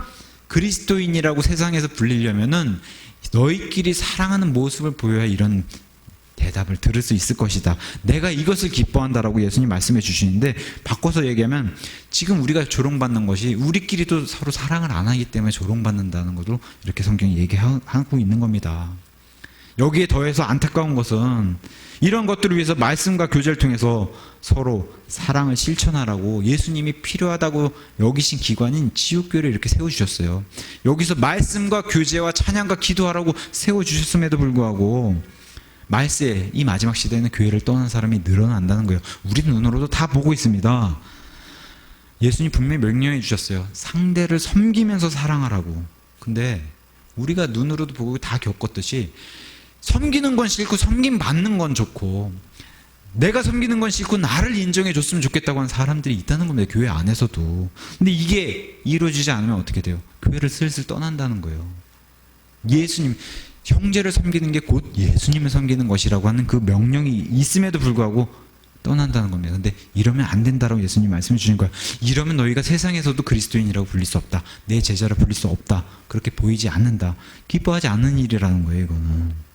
그리스도인이라고 세상에서 불리려면은 너희끼리 사랑하는 모습을 보여야 이런 대답을 들을 수 있을 것이다. 내가 이것을 기뻐한다라고 예수님 말씀해 주시는데, 바꿔서 얘기하면 지금 우리가 조롱받는 것이 우리끼리도 서로 사랑을 안 하기 때문에 조롱받는다는 것으로 이렇게 성경이 얘기하고 있는 겁니다. 여기에 더해서 안타까운 것은 이런 것들을 위해서 말씀과 교제를 통해서 서로 사랑을 실천하라고 예수님이 필요하다고 여기신 기관인 지옥교회를 이렇게 세워주셨어요. 여기서 말씀과 교제와 찬양과 기도하라고 세워주셨음에도 불구하고 말세, 이 마지막 시대에는 교회를 떠난 사람이 늘어난다는 거예요. 우리 눈으로도 다 보고 있습니다. 예수님 분명히 명령해 주셨어요. 상대를 섬기면서 사랑하라고. 근데 우리가 눈으로도 보고 다 겪었듯이 섬기는 건 싫고 섬김 받는 건 좋고, 내가 섬기는 건 싫고 나를 인정해 줬으면 좋겠다고 하는 사람들이 있다는 겁니다. 교회 안에서도. 근데 이게 이루어지지 않으면 어떻게 돼요? 교회를 슬슬 떠난다는 거예요. 예수님, 형제를 섬기는 게 곧 예수님을 섬기는 것이라고 하는 그 명령이 있음에도 불구하고 떠난다는 겁니다. 근데 이러면 안 된다라고 예수님 말씀해 주신 거예요. 이러면 너희가 세상에서도 그리스도인이라고 불릴 수 없다. 내 제자라 불릴 수 없다. 그렇게 보이지 않는다. 기뻐하지 않는 일이라는 거예요, 이거는.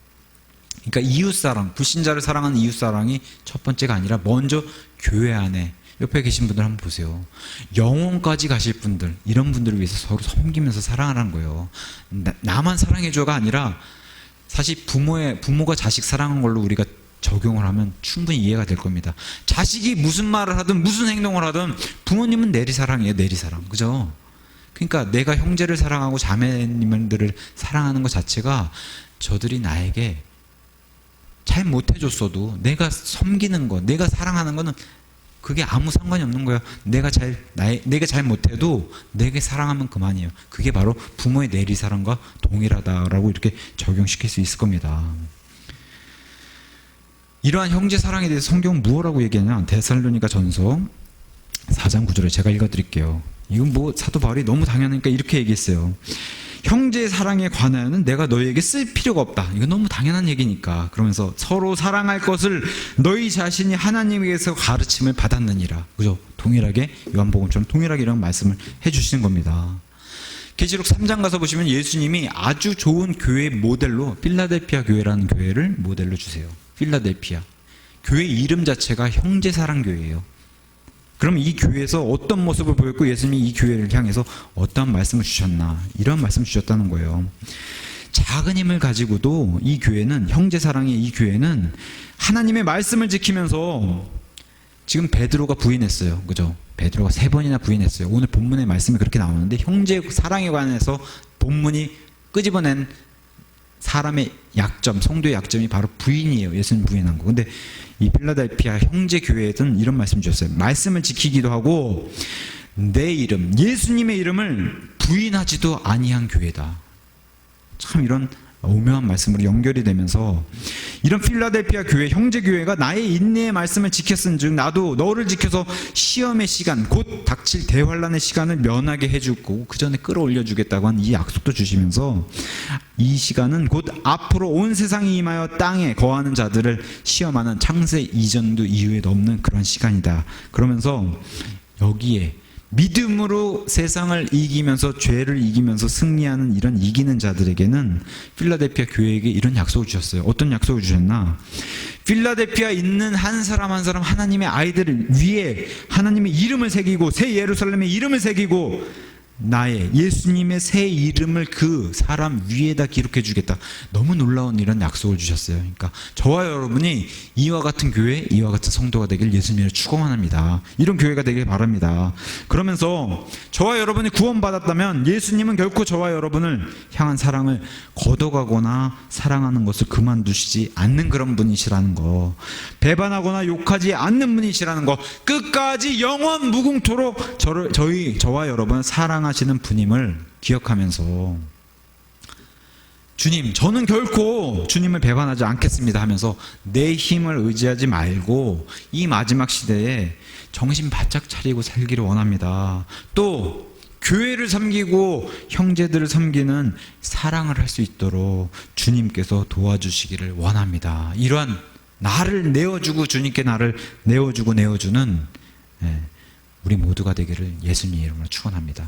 그러니까 이웃사랑, 불신자를 사랑하는 이웃사랑이 첫 번째가 아니라 먼저 교회 안에, 옆에 계신 분들 한번 보세요. 영혼까지 가실 분들, 이런 분들을 위해서 서로 섬기면서 사랑하라는 거예요. 나만 사랑해줘가 아니라 사실 부모가 자식 사랑한 걸로 우리가 적용을 하면 충분히 이해가 될 겁니다. 자식이 무슨 말을 하든 무슨 행동을 하든 부모님은 내리사랑이에요. 내리사랑. 그죠? 그러니까 내가 형제를 사랑하고 자매님들을 사랑하는 것 자체가 저들이 나에게 잘 못해줬어도 내가 섬기는 거, 내가 사랑하는 거는 그게 아무 상관이 없는 거예요. 내가 잘 못해도 내게 사랑하면 그만이에요. 그게 바로 부모의 내리사랑과 동일하다라고 이렇게 적용시킬 수 있을 겁니다. 이러한 형제 사랑에 대해서 성경은 무엇라고 얘기하냐? 데살로니가 전서 4장 9절에 제가 읽어드릴게요. 이건 뭐 사도 바울이 너무 당연하니까 이렇게 얘기했어요. 형제의 사랑에 관하여는 내가 너희에게 쓸 필요가 없다. 이건 너무 당연한 얘기니까. 그러면서 서로 사랑할 것을 너희 자신이 하나님에게서 가르침을 받았느니라. 그죠? 동일하게 요한복음처럼 동일하게 이런 말씀을 해주시는 겁니다. 계시록 3장 가서 보시면 예수님이 아주 좋은 교회 모델로 필라델피아 교회라는 교회를 모델로 주세요. 필라델피아 교회 이름 자체가 형제사랑교회예요. 그럼 이 교회에서 어떤 모습을 보였고 예수님이 이 교회를 향해서 어떤 말씀을 주셨나, 이런 말씀을 주셨다는 거예요. 작은 힘을 가지고도 이 교회는, 형제사랑의 이 교회는 하나님의 말씀을 지키면서, 지금 베드로가 부인했어요. 그죠? 베드로가 3번이나 부인했어요. 오늘 본문의 말씀이 그렇게 나오는데 형제 사랑에 관해서 본문이 끄집어낸 사람의 약점, 성도의 약점이 바로 부인이에요. 예수님 부인한 거. 근데 이 필라델피아 형제 교회에는 이런 말씀 주셨어요. 말씀을 지키기도 하고 내 이름, 예수님의 이름을 부인하지도 아니한 교회다. 참 이런 오묘한 말씀으로 연결이 되면서, 이런 필라델피아 교회, 형제 교회가 나의 인내의 말씀을 지켰은즉 나도 너를 지켜서 시험의 시간, 곧 닥칠 대환란의 시간을 면하게 해주고 그 전에 끌어올려 주겠다고 한 이 약속도 주시면서, 이 시간은 곧 앞으로 온 세상이 임하여 땅에 거하는 자들을 시험하는 창세 이전도 이후에도 없는 그런 시간이다. 그러면서 여기에 믿음으로 세상을 이기면서 죄를 이기면서 승리하는 이런 이기는 자들에게는 필라델피아 교회에게 이런 약속을 주셨어요. 어떤 약속을 주셨나? 필라델피아 있는 한 사람 한 사람 하나님의 아이들 위에 하나님의 이름을 새기고 새 예루살렘의 이름을 새기고 나의 예수님의 새 이름을 그 사람 위에다 기록해 주겠다. 너무 놀라운 이런 약속을 주셨어요. 그러니까 저와 여러분이 이와 같은 교회, 이와 같은 성도가 되길 예수님을 축원합니다. 이런 교회가 되길 바랍니다. 그러면서 저와 여러분이 구원받았다면 예수님은 결코 저와 여러분을 향한 사랑을 걷어가거나 사랑하는 것을 그만두시지 않는 그런 분이시라는 거, 배반하거나 욕하지 않는 분이시라는 거, 끝까지 영원 무궁토록 저와 여러분을 사랑을 사랑하시는 분임을 기억하면서 주님, 저는 결코 주님을 배반하지 않겠습니다 하면서 내 힘을 의지하지 말고 이 마지막 시대에 정신 바짝 차리고 살기를 원합니다. 또 교회를 섬기고 형제들을 섬기는 사랑을 할 수 있도록 주님께서 도와주시기를 원합니다. 이러한 나를 내어주고 주님께 나를 내어주고 내어주는 우리 모두가 되기를 예수님 이름으로 축원합니다.